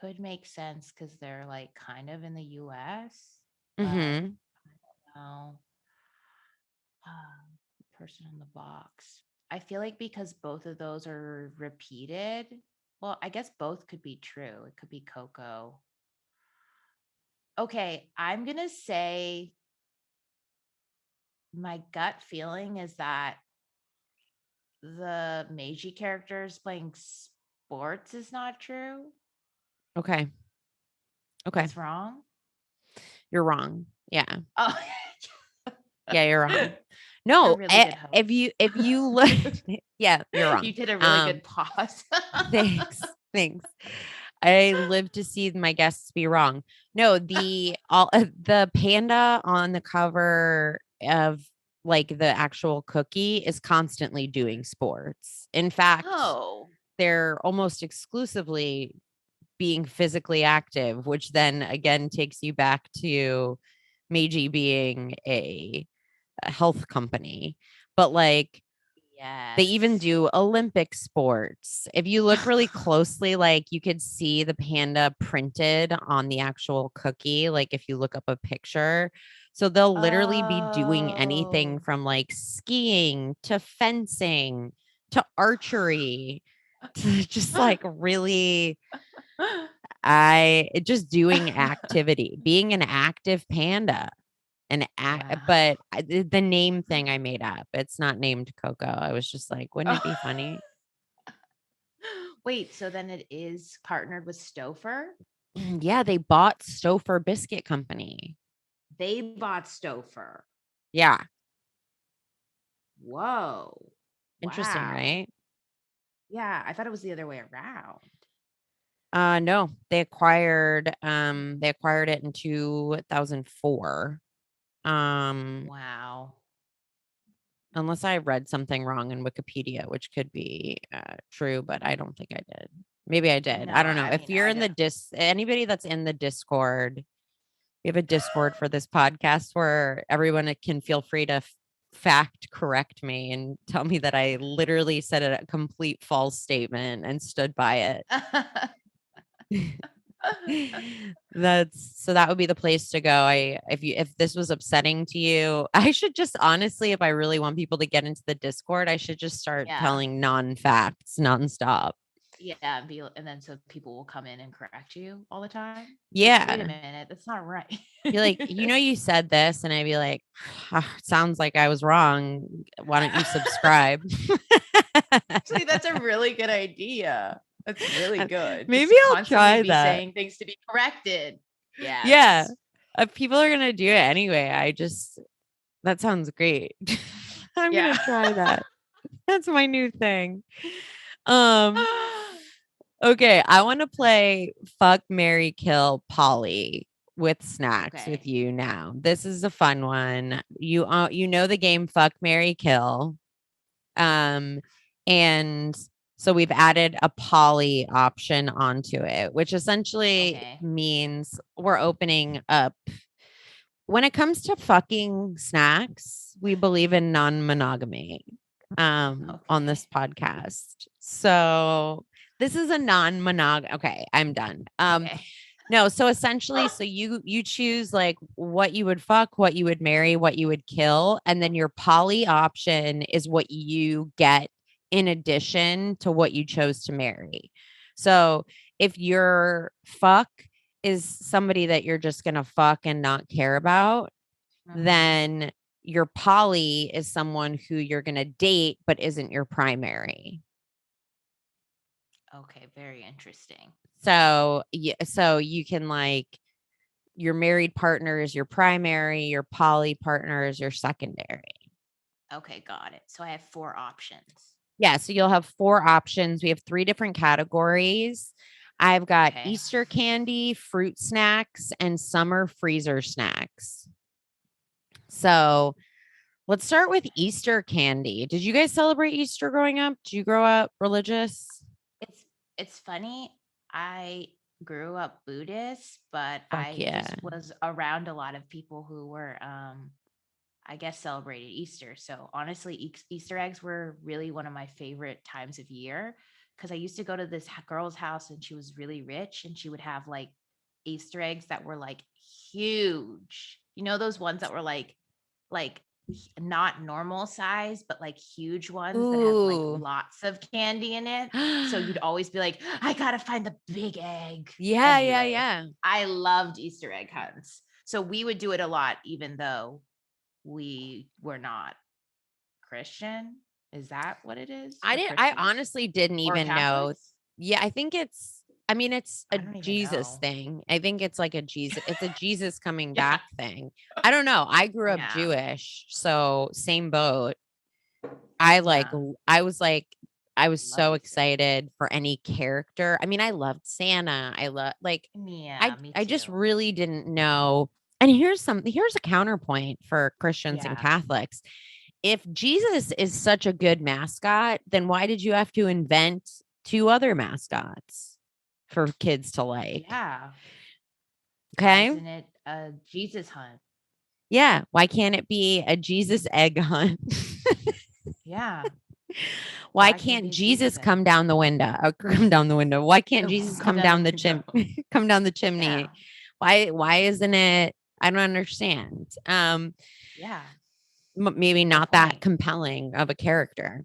could make sense because they're like kind of in the US, but I Mm-hmm. don't know. Person in the box. I feel like because both of those are repeated, well, I guess both could be true. It could be Coco. Okay, I'm going to say my gut feeling is that the Meiji characters playing sports is not true. Okay. That's wrong. You're wrong. Yeah. Oh, Yeah, you're wrong. No, really good host. if you look, yeah, you're wrong. You did a really good pause. Thanks. I live to see my guests be wrong. No, the panda on the cover of like the actual cookie is constantly doing sports. In fact, they're almost exclusively being physically active, which then again takes you back to Meiji being a health company. But like, they even do Olympic sports. If you look really closely, like you could see the panda printed on the actual cookie, like if you look up a picture. So they'll literally be doing anything from like skiing to fencing to archery to just like really just doing activity, being an active panda. But the name thing I made up. It's not named Coco. I was just like, wouldn't it be funny? Wait, so then it is partnered with Stouffer? Yeah, they bought Stouffer Biscuit Company. They bought Stouffer. Yeah. Whoa. Interesting, right? Yeah, I thought it was the other way around. No, they acquired it in 2004. Wow. Unless I read something wrong in Wikipedia, which could be true, but I don't think I did. Maybe I did. No, I don't know. I If mean, you're in the anybody that's in the Discord, we have a Discord for this podcast where everyone can feel free to fact correct me and tell me that I literally said a complete false statement and stood by it. That would be the place to go. If this was upsetting to you, I should just honestly, if I really want people to get into the Discord, I should just start telling non-facts nonstop. Yeah, and then so people will come in and correct you all the time. Yeah. Like, wait a minute, that's not right. Be like, you said this, and I'd be like, sounds like I was wrong. Why don't you subscribe? Actually, that's a really good idea. That's really good. Maybe I'll try that. Saying things to be corrected. Yeah. Yeah. People are gonna do it anyway. That sounds great. I'm gonna try that. That's my new thing. Okay, I want to play Fuck, Marry, Kill Polly with snacks with you now. This is a fun one. You know the game Fuck, Marry, Kill. And so we've added a Polly option onto it, which essentially means we're opening up. When it comes to fucking snacks, we believe in non-monogamy on this podcast. So this is a non-monog. Okay, I'm done. No, so essentially, so you choose like what you would fuck, what you would marry, what you would kill, and then your poly option is what you get in addition to what you chose to marry. So if your fuck is somebody that you're just gonna fuck and not care about, then your poly is someone who you're gonna date but isn't your primary. Okay, very interesting. So you can like your married partner is your primary, your poly partner is your secondary. Okay, got it. So I have 4 options. Yeah, so you'll have 4 options. We have 3 different categories. I've got Easter candy, fruit snacks, and summer freezer snacks. So let's start with Easter candy. Did you guys celebrate Easter growing up? Did you grow up religious? It's funny. I grew up Buddhist, but I just was around a lot of people who were I guess, celebrated Easter. So honestly, Easter eggs were really one of my favorite times of year because I used to go to this girl's house and she was really rich and she would have like Easter eggs that were like huge. You know, those ones that were like not normal size, but like huge ones that have like Ooh. lots of candy in it. So you'd always be like, I gotta find the big egg. Yeah, Anyway, yeah. I loved Easter egg hunts. So we would do it a lot, even though we were not Christian. Is that what it is for I Christians honestly didn't or even know. Catholics? Yeah, I think it's a I don't even Jesus know. thing. I think it's like it's a Jesus coming Yeah. back thing. I don't know. I grew up Yeah. Jewish, so same boat. I like Yeah. I was like I was Love so Easter eggs. excited for any character. I mean, I loved Santa. I love like Yeah, me I just too. really didn't know. And here's a counterpoint for Christians and Yeah. Catholics. If Jesus is such a good mascot, then why did you have to invent two other mascots for kids to like? Yeah. Why Okay? isn't it a Jesus hunt? Yeah, why can't it be a Jesus egg hunt? Yeah. Why Why can't it can't be a Jesus Jesus egg? come down the window? Come down the window. Why can't Jesus Come come down the down the window. come down the Yeah. chimney? Why isn't it? I don't understand. Yeah. Maybe No not that point. compelling of a character.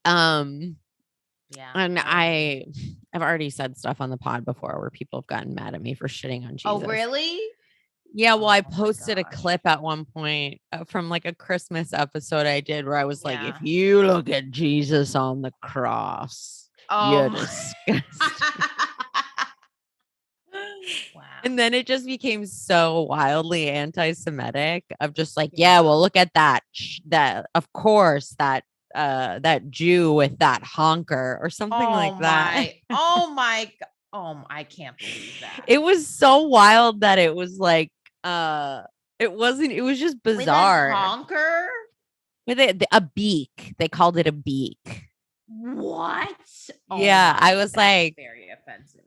Um, Yeah, and I agree. I've already said stuff on the pod before where people have gotten mad at me for shitting on Oh, Jesus. really? Yeah, well, I Oh my posted a gosh. clip at one point from like a Christmas episode I did where I was like, if Yeah. you look at Jesus on the cross, Oh you're my. disgusting. Wow. And then it just became so wildly anti-Semitic of just like, yeah, Yeah. well, look at that, that of course that Jew with that honker or something like that. I can't believe that. It was so wild that it was like, uh, it was just With a bizarre. honker? With a beak, they called it a beak. What? Oh Yeah, I my, was that's like, very offensive.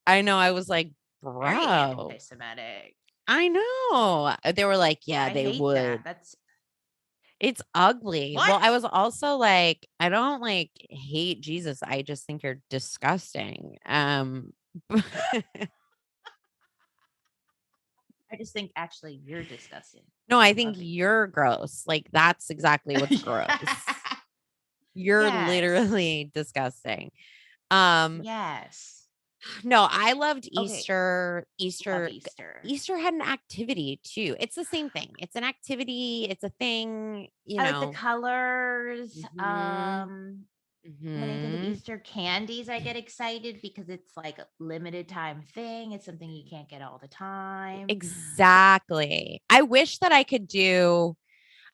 I know, I was like, Very bro, anti-Semitic. I know. They were like, yeah, I they hate that. would. That's It's ugly. what? Well, I was also like, I don't like hate Jesus. I just think you're disgusting. I just think actually you're disgusting. No, I I think love it. you're gross. Like that's exactly what's gross. You're Yes. literally disgusting. Um, Yes. no, I loved Okay. Easter. Love Easter. Easter had an activity too. It's the same thing. It's an activity. It's a thing, you I like the know. colors. Mhm. When I think of Mhm. Easter candies, I get excited because it's like a limited time thing. It's something you can't get all the time. Exactly. I wish that I could do.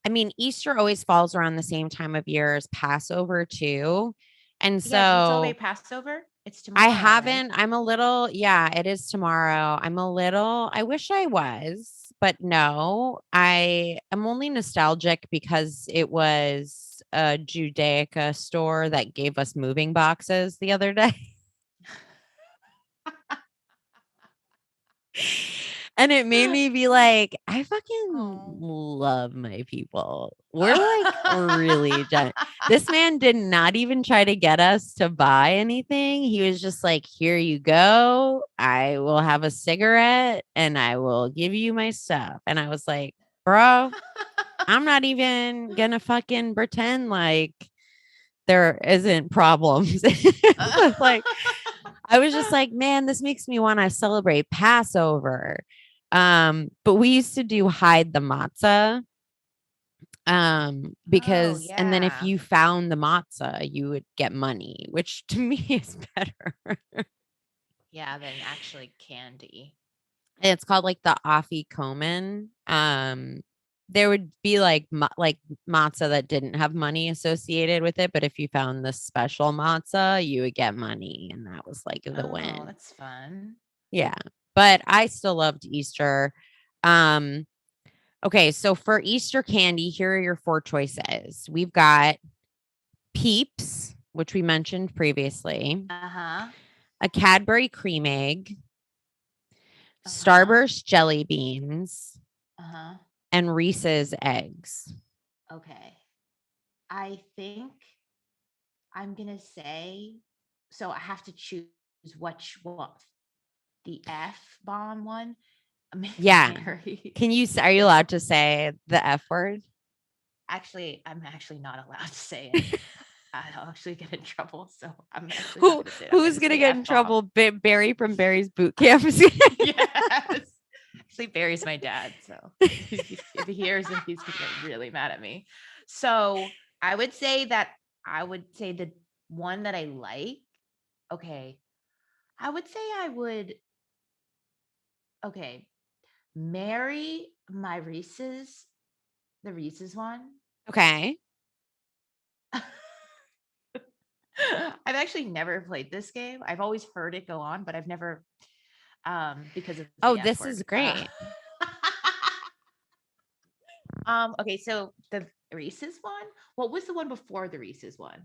I mean, Easter always falls around the same time of year as Passover too. And Yeah, do you so celebrate Passover? It's I tomorrow, right? haven't, I'm a little, yeah, it is tomorrow. I wish I was, but no, I am only nostalgic because it was a Judaica store that gave us moving boxes the other day. And it made me be like, I fucking Oh. love my people. We're like really this man did not even try to get us to buy anything. He was just like, here you go. I will have a cigarette and I will give you my stuff. And I was like, bro, I'm not even gonna fucking pretend like there isn't problems. Like I was just like, man, this makes me want to celebrate Passover. But we used to do hide the matzah. Oh, Because and then if yeah. you found the matzah, you would get money, which to me is better. Yeah, than actually candy. It's called like the afikomen. There would be like like matzah that didn't have money associated with it, but if you found the special matzah, you would get money, and that was like the Oh, win. that's fun. Yeah, but I still loved Easter. Um, okay, so for Easter candy, here are your four choices. We've got Peeps, which we mentioned previously, Uh-huh. a Cadbury cream egg, Uh-huh. Starburst jelly beans, Uh-huh. and Reese's eggs. Okay. I think I'm gonna say, so I have to choose which one. The F bomb one. Yeah. Mary. Are you allowed to say the F word? Actually, I'm actually not allowed to say it. I'll actually get in trouble. So I'm actually not Who gonna say it. I'm who's gonna gonna say get in F-bomb. trouble? Barry from Barry's boot camp. Yes. Actually, Barry's my dad. So if he hears it, he's gonna get really mad at me. So I would say the one that I like. Okay. I would say I would, okay, marry my the Reese's one. Okay. I've actually never played this game. I've always heard it go on, but I've never, because of Oh, the F this is word. great. Okay, so the Reese's one. What was the one before the Reese's one?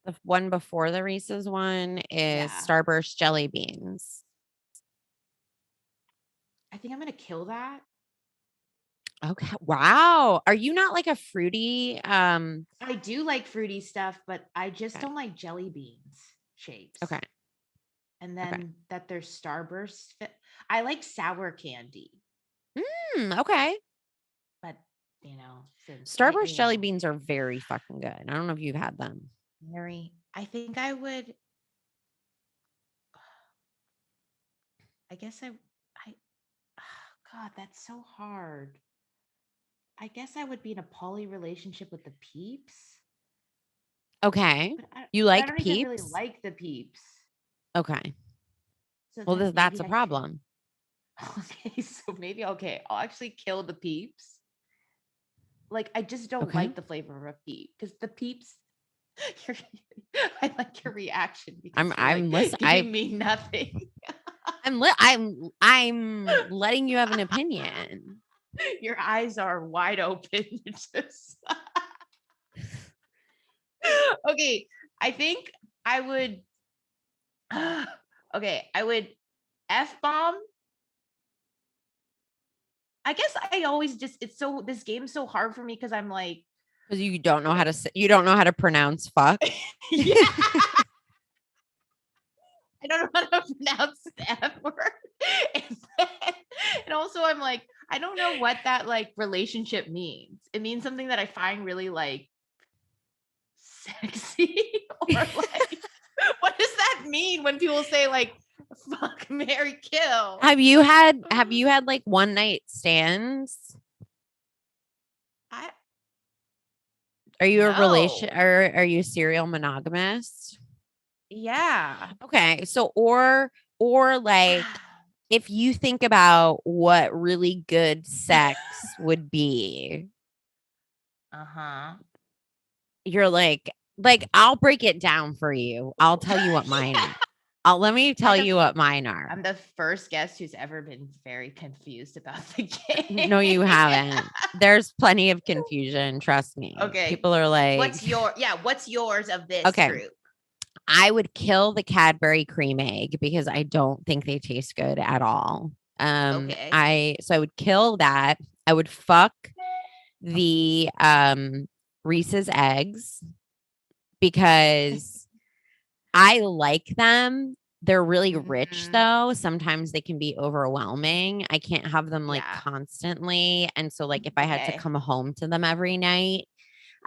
The one before the Reese's one is Yeah. Starburst jelly beans. I think I'm gonna kill that. Okay. Wow. Are you not like a fruity? I do like fruity stuff, but I just Okay. don't like jelly beans shapes. Okay. And Okay. then that there's Starburst. I like sour candy, Okay. but since Starburst jelly beans are very fucking good. I don't know if you've had them. Mary, I think I would. I guess God, that's so hard. I guess I would be in a poly relationship with the Peeps. Okay. But You I like don't even really Peeps? like the Peeps. Okay. So Well, then that's maybe a problem. Okay, so maybe I'll actually kill the Peeps. Like I just don't Okay. like the flavor of a Peep because the Peeps. I like your reaction because I'm listening. giving me nothing. I'm letting you have an opinion. Your eyes are wide open. Just okay. I think I would. Okay, I would F bomb. I guess I always just this game's so hard for me because I'm like Because you don't know how to you don't know how to pronounce fuck. yeah. I don't know how to pronounce the F word. And also I'm like, I don't know what that like relationship means. It means something that I find really like sexy or like what does that mean when people say like fuck, marry, kill? Have you had like one night stands? I Are you a relation no. or are you serial monogamous? Yeah. Okay. So or like if you think about what really good sex would be, Uh-huh. you're like I'll break it down for you. I'll tell you what mine Yeah. are. Let me tell you what mine are. I'm the first guest who's ever been very confused about the game. No, you haven't. There's plenty of confusion. Trust me. Okay. People are like, what's yours of this okay. group? I would kill the Cadbury cream egg because I don't think they taste good at all. Okay. I would kill that. I would fuck the Reese's eggs because I like them. They're really rich though. Sometimes they can be overwhelming. I can't have them like constantly. And so like if I had to come home to them every night,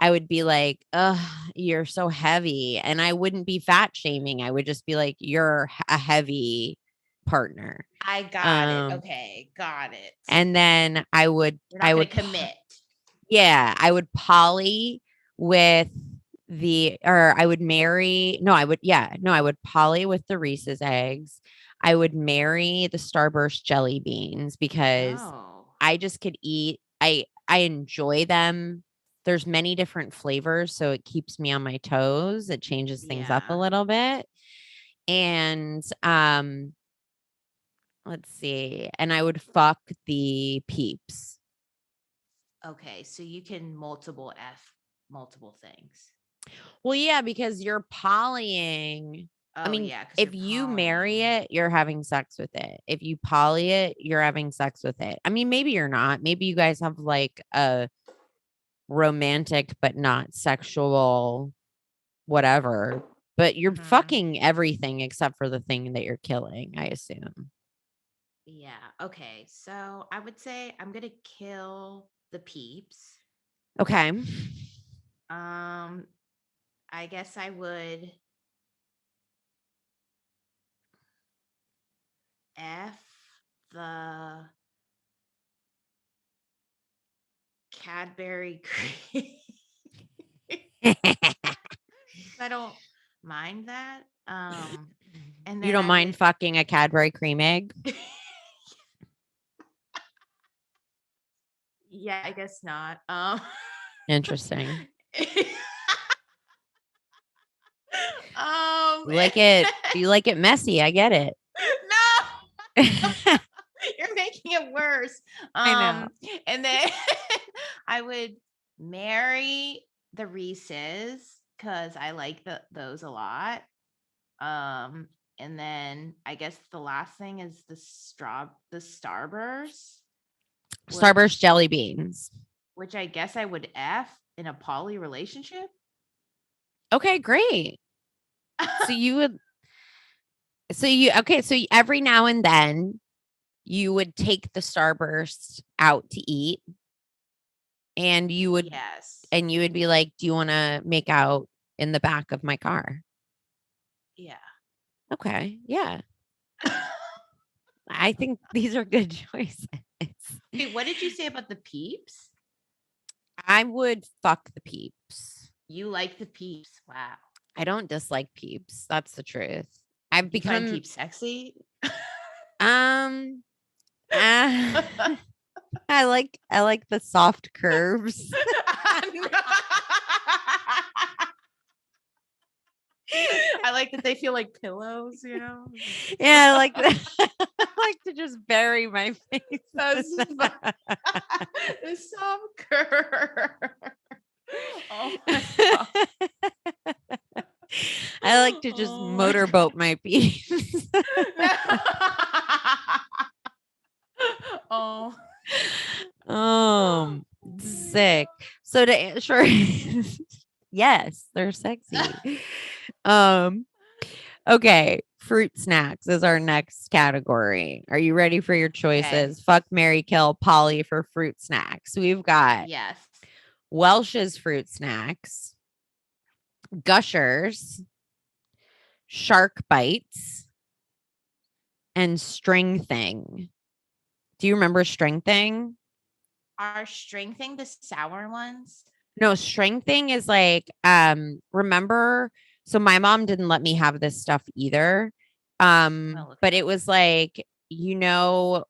I would be like, ugh, you're so heavy. And I wouldn't be fat shaming. I would just be like, you're a heavy partner. I got it. Okay, got it. And then I would commit. Yeah, I would poly with I would marry. No, I would poly with the Reese's eggs. I would marry the Starburst jelly beans because I just could eat. I enjoy them. There's many different flavors, so it keeps me on my toes. It changes things up a little bit. And let's see. And I would fuck the Peeps. Okay, so you can multiple things. Well, yeah, because you're polying I Oh mean, yeah, because if you're you marry pollinating. it, you're having sex with it. If you poly it, you're having sex with it. I mean, maybe you're not. Maybe you guys have like a romantic but not sexual whatever, but you're Hmm. fucking everything except for the thing that you're killing, I assume. Yeah. Okay. So I would say I'm gonna kill the peeps. Okay. Um, I guess I would F the Cadbury cream. I don't mind that. And You then don't I mind would fucking a Cadbury cream egg? yeah, I guess not. Interesting. um You like it messy. I get it. no, you're making it worse. I know. And then I would marry the Reese's because I like those a lot. And then I guess the last thing is the Starburst, Starburst jelly beans. which I guess I would F in a poly relationship. Okay, great. So you would so every now and then you would take the Starburst out to eat and Yes. you would be like, "Do you want to make out in the back of my car?" Yeah. Okay. Yeah. I think these are good choices. Wait, what did you say about the peeps? I would fuck the peeps. You like the peeps. Wow. I don't dislike peeps. That's the truth. I've Do you find become peeps sexy? um uh, I like the soft curves. I like that they feel like pillows, you know? Yeah, I like that. I like to just bury my face. That's the soft curve. Oh my god. I like to just Oh my motorboat my peeps. no. Oh. Sick. So sure. Yes, they're sexy. Um, okay. Fruit snacks is our next category. Are you ready for your Okay. choices? Fuck, Mary, kill, Polly for fruit snacks. We've got Yes. Welch's fruit snacks, Gushers, Shark bites, and String Thing. Do you remember String Thing? Are string thing the sour ones? No, String Thing is like, remember, so my mom didn't let me have this stuff either. I'm gonna look it But it up. was like,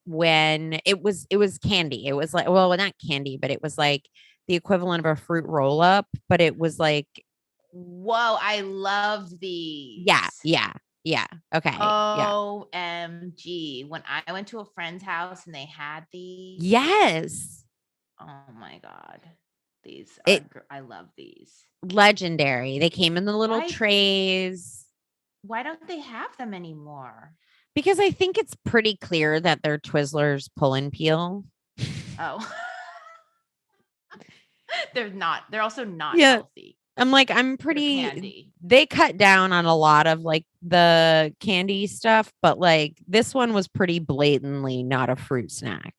when it was candy. It was like, well, not candy, but it was like the equivalent of a fruit roll up, but it was like, Whoa, I love yeah, these. yeah, yeah. Okay. Yeah. OMG. When I went to a friend's house and they had these, Yes. oh my God. These are, It I love these. legendary. They came in the little Why, trays why don't they have them anymore? because I think it's pretty clear that they're Twizzlers pull and peel. Oh, they're not. They're also not Yeah. healthy. I'm like, They're candy. they cut down on a lot of like the candy stuff, but like this one was pretty blatantly not a fruit snack.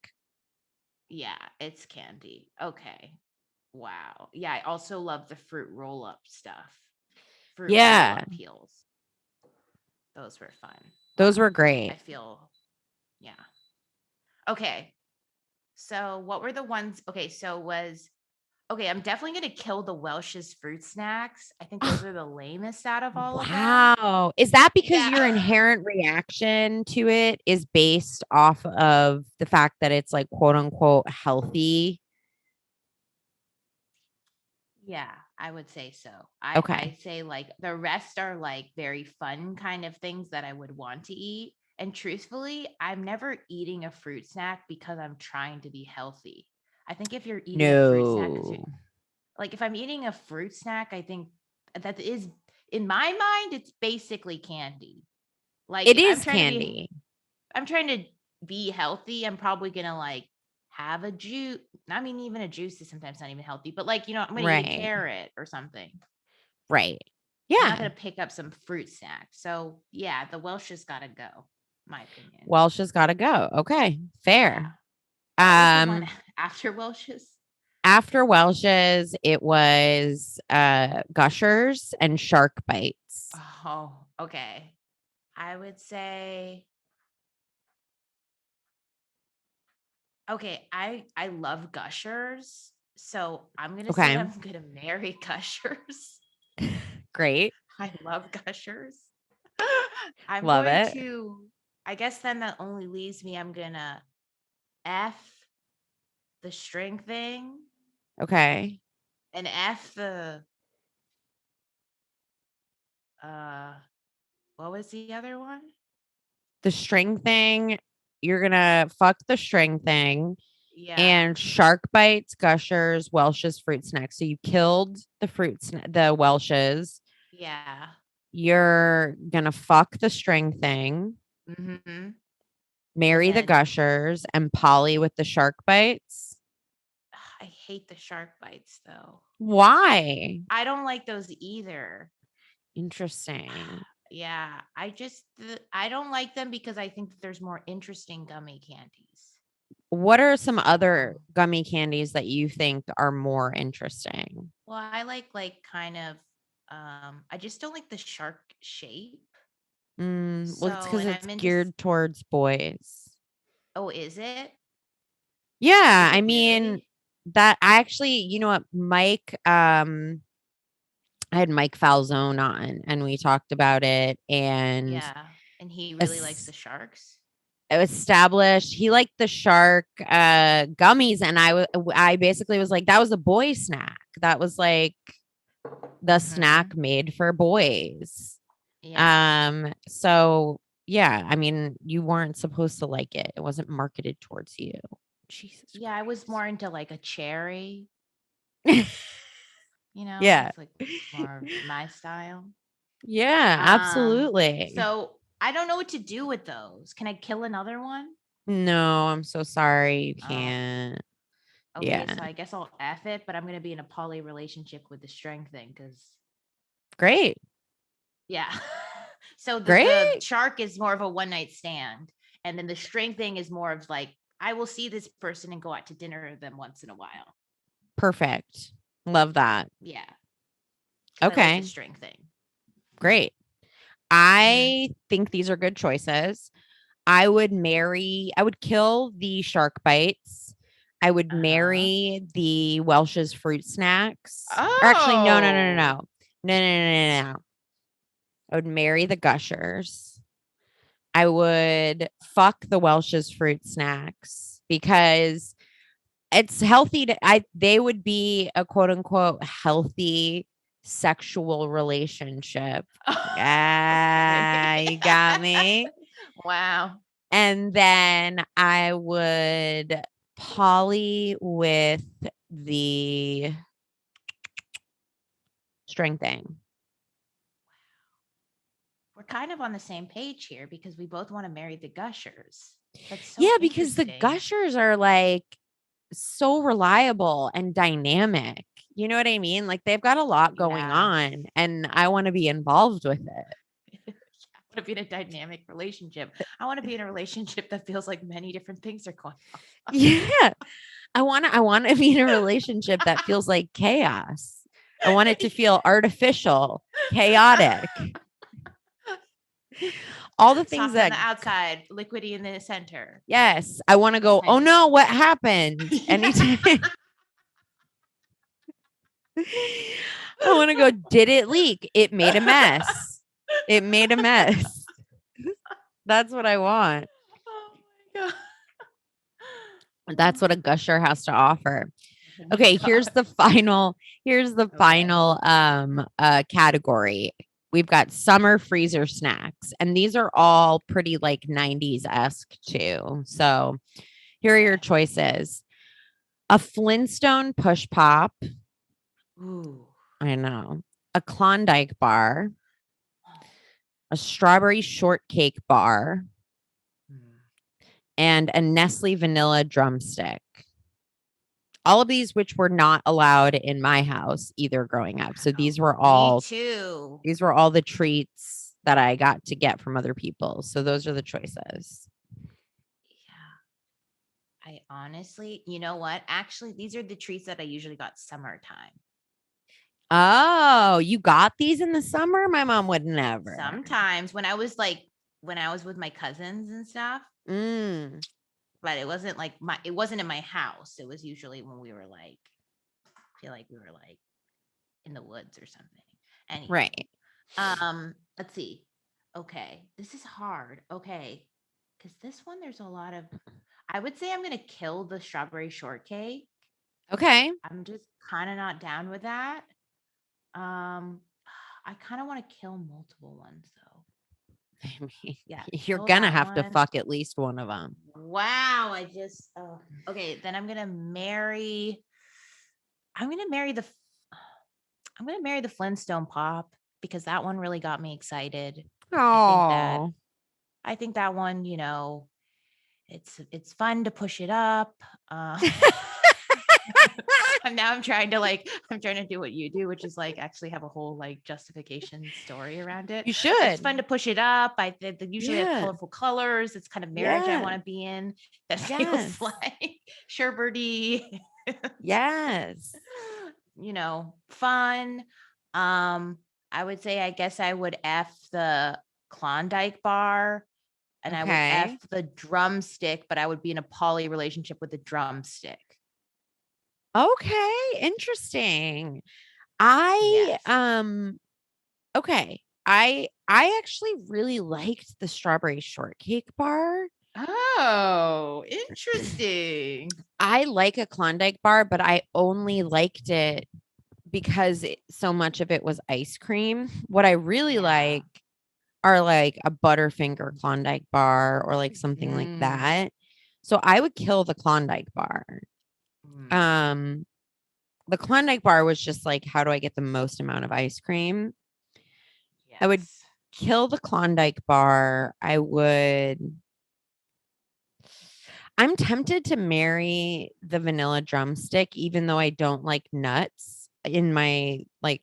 Yeah, it's candy. Okay. Wow. Yeah, I also love the fruit roll up stuff. Fruit roll Yeah, up peels. Those were fun. those Wow. were great. I feel, yeah. Okay. So what were the ones? Okay, I'm definitely gonna kill the Welch's fruit snacks. I think those are the lamest out of all of them. Wow. Is that because Yeah. your inherent reaction to it is based off of the fact that it's like quote unquote healthy? Yeah, I would say so. Okay. I say like the rest are like very fun kind of things that I would want to eat. And truthfully, I'm never eating a fruit snack because I'm trying to be healthy. I think if you're eating a fruit snack, because No. like if I'm eating a fruit snack, I think that is in my mind, it's basically candy. Like it if is candy. I'm trying to be healthy. I'm probably gonna like have a juice. I mean, even a juice is sometimes not even healthy, but like, I'm gonna eat a carrot or something. Right. I'm not Yeah. gonna pick up some fruit snack. So yeah, the Welsh has gotta go, my opinion. Welsh has gotta go. Okay. Fair. Yeah. What was the one after Welsh's? After Welsh's, it was Gushers and Shark Bites. Oh, okay. I would say, okay, I love Gushers, so I'm gonna say I'm gonna marry Gushers. Great. I love Gushers. I'm love going it. to, I guess then that only leaves me, I'm gonna F the string thing. Okay. And F the what was the other one? The string thing. You're gonna fuck the string thing. Yeah. And Shark Bites, Gushers, Welsh's fruit snacks. So you killed the the Welsh's. Yeah. You're gonna fuck the string thing. Mm-hmm. Marry the Gushers and Polly with the Shark Bites. I hate the Shark Bites though. Why? I don't like those either. Interesting. Yeah, I don't like them because I think that there's more interesting gummy candies. What are some other gummy candies that you think are more interesting? Well, I like kind of I just don't like the shark shape. Well, it's because it's geared towards boys. Oh, is it? Yeah, I mean that I actually, you know what, Mike, I had Mike Falzone on and we talked about it, and and he really likes the sharks. Established he liked the shark gummies, and I basically was like, that was a boy snack. That was like the snack made for boys. Yeah. So yeah, I mean, you weren't supposed to like it. It wasn't marketed towards you. Jesus. Yeah, I was more into like a cherry. Yeah. It's like more my style. Yeah, absolutely. So I don't know what to do with those. Can I kill another one? No, I'm so sorry. You can't. Okay, so I guess I'll F it, but I'm gonna be in a poly relationship with the string thing because great. Yeah. So the shark is more of a one night stand, and then the string thing is more of like, I will see this person and go out to dinner with them once in a while. Perfect. Love that. Yeah. Okay. I like the string thing. Great. I think these are good choices. I would kill the shark bites. I would marry the Welsh's fruit snacks. Oh. Or actually, no. I would marry the Gushers. I would fuck the Welsh's fruit snacks because it's healthy they would be a quote unquote healthy sexual relationship. You got me. Wow. And then I would poly with the string thing. We're kind of on the same page here because we both want to marry the Gushers. That's so because the Gushers are like so reliable and dynamic. You know what I mean? Like they've got a lot going on, and I want to be involved with it. I want to be in a dynamic relationship. I want to be in a relationship that feels like many different things are going on. Yeah. I want to be in a relationship that feels like chaos. I want it to feel artificial, chaotic. All the things that on the outside, liquidy in the center. Yes. I want to go, oh no, what happened? Anytime. I want to go, did it leak? It made a mess. It made a mess. That's what I want. Oh my God. That's what a gusher has to offer. Okay, here's the final category. We've got summer freezer snacks, and these are all pretty like 90s-esque too. So here are your choices. A Flintstone push pop. Ooh. I know. A Klondike bar. a strawberry shortcake bar, and a Nestle vanilla drumstick. All of these, which were not allowed in my house either growing up. So these were all me too. These were all the treats that I got to get from other people. So those are the choices. Yeah. I honestly, you know what? Actually, these are the treats that I usually got summertime. Oh, you got these in the summer? My mom would never. Sometimes when I was with my cousins and stuff. But it wasn't like it wasn't in my house. It was usually when we were like, I feel like we were like in the woods or something. Anyway. Right. Let's see. Okay. This is hard. Okay. Because this one, there's a lot of, I would say I'm going to kill the strawberry shortcake. Okay. I'm just kind of not down with that. I kind of want to kill multiple ones though. I mean, yeah, you're gonna have to fuck at least one of them. Wow, okay. Then I'm gonna marry the Flintstone Pop because that one really got me excited. Oh, I think that one, it's fun to push it up. I'm trying to do what you do, which is like actually have a whole like justification story around it. You should. It's fun to push it up. They usually have colorful colors. It's kind of marriage I want to be in. That feels like sherbety. Yes. Fun. I would say I guess I would F the Klondike bar. And I would F the drumstick, but I would be in a poly relationship with the drumstick. Okay, interesting. Okay. I actually really liked the strawberry shortcake bar. Oh, interesting. I like a Klondike bar, but I only liked it because so much of it was ice cream. What I really like are like a Butterfinger Klondike bar or like something like that. So I would kill the Klondike bar. The Klondike bar was just like, how do I get the most amount of ice cream? Yes. I would kill the Klondike bar. I'm tempted to marry the vanilla drumstick, even though I don't like nuts in my like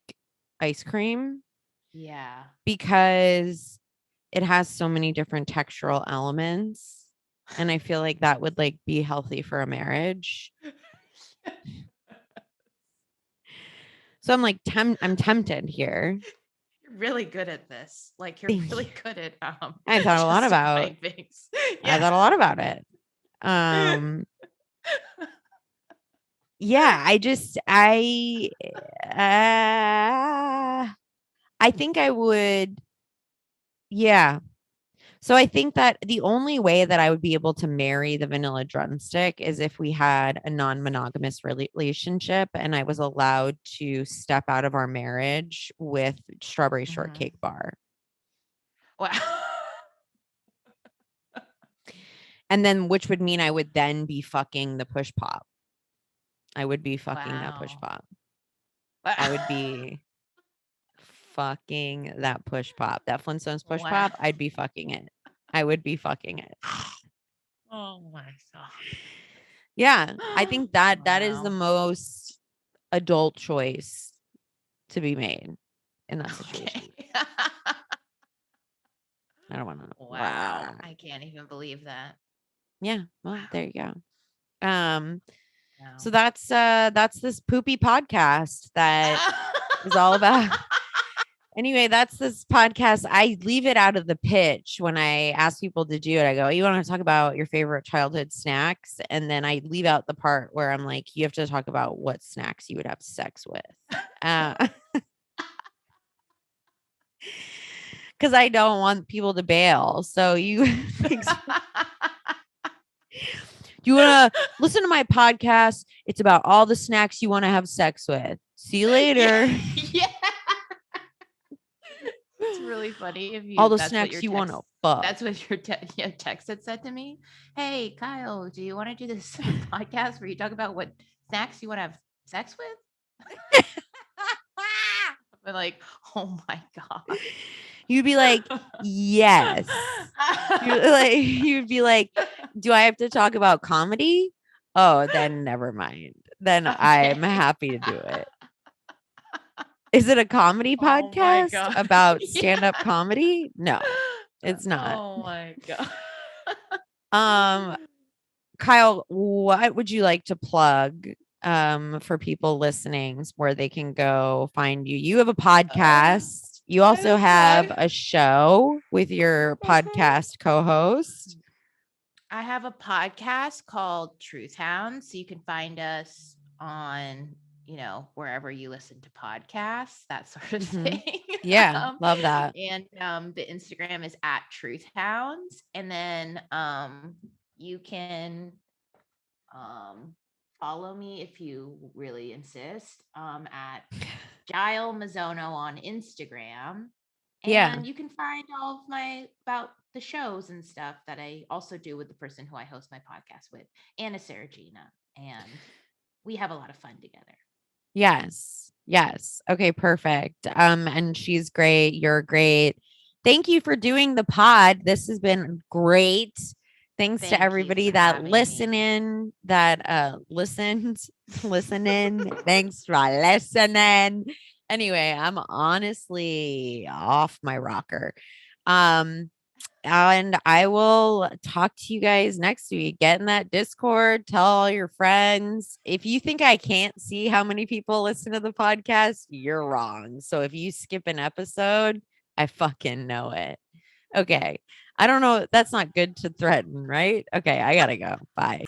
ice cream. Yeah. Because it has so many different textural elements. And I feel like that would like be healthy for a marriage. So I'm like, I'm tempted here. You're really good at this. Like you're really good at I thought a lot about things. Yeah. I thought a lot about it. Yeah, I think I would. Yeah. So I think that the only way that I would be able to marry the vanilla drumstick is if we had a non-monogamous relationship and I was allowed to step out of our marriage with strawberry shortcake bar. Wow. And then, which would mean I would then be fucking the push pop. I would be fucking that push pop. I would be fucking that push pop. That Flintstones push pop, I'd be fucking it. I would be fucking it. Oh my God. Yeah, I think that is the most adult choice to be made in that situation. Okay. I don't want to. Wow. I can't even believe that. Yeah. Well, there you go. So that's this poopy podcast that is all about. Anyway, that's this podcast. I leave it out of the pitch when I ask people to do it. I go, you want to talk about your favorite childhood snacks? And then I leave out the part where I'm like, you have to talk about what snacks you would have sex with. Because I don't want people to bail. So you want to listen to my podcast? It's about all the snacks you want to have sex with. See you later. Yeah. It's really funny if all the snacks you want to fuck. That's what your text had said to me. Hey, Kyle, do you want to do this podcast where you talk about what snacks you want to have sex with? I'm like, oh my God. You'd be like, yes. You'd be like, do I have to talk about comedy? Oh, then never mind. Then I'm happy to do it. Is it a comedy podcast about stand-up comedy? No, it's not. Oh my God. Kyle, what would you like to plug for people listening where they can go find you? You have a podcast. You also have a show with your podcast co-host. I have a podcast called Truth Hound. So you can find us on, wherever you listen to podcasts, that sort of thing. Yeah, love that. And the Instagram is at Truth Hounds. And then you can follow me if you really insist at Gile Mizono on Instagram. And you can find all of about the shows and stuff that I also do with the person who I host my podcast with, Anna Saragina. And we have a lot of fun together. Yes. Okay, perfect. And she's great. You're great. Thank you for doing the pod. This has been great. Thanks to everybody that listening. Thanks for listening. Anyway, I'm honestly off my rocker. And I will talk to you guys next week. Get in that Discord, tell all your friends. If you think I can't see how many people listen to the podcast, you're wrong. So if you skip an episode, I fucking know it. Okay. I don't know. That's not good to threaten, right? Okay. I gotta go. Bye.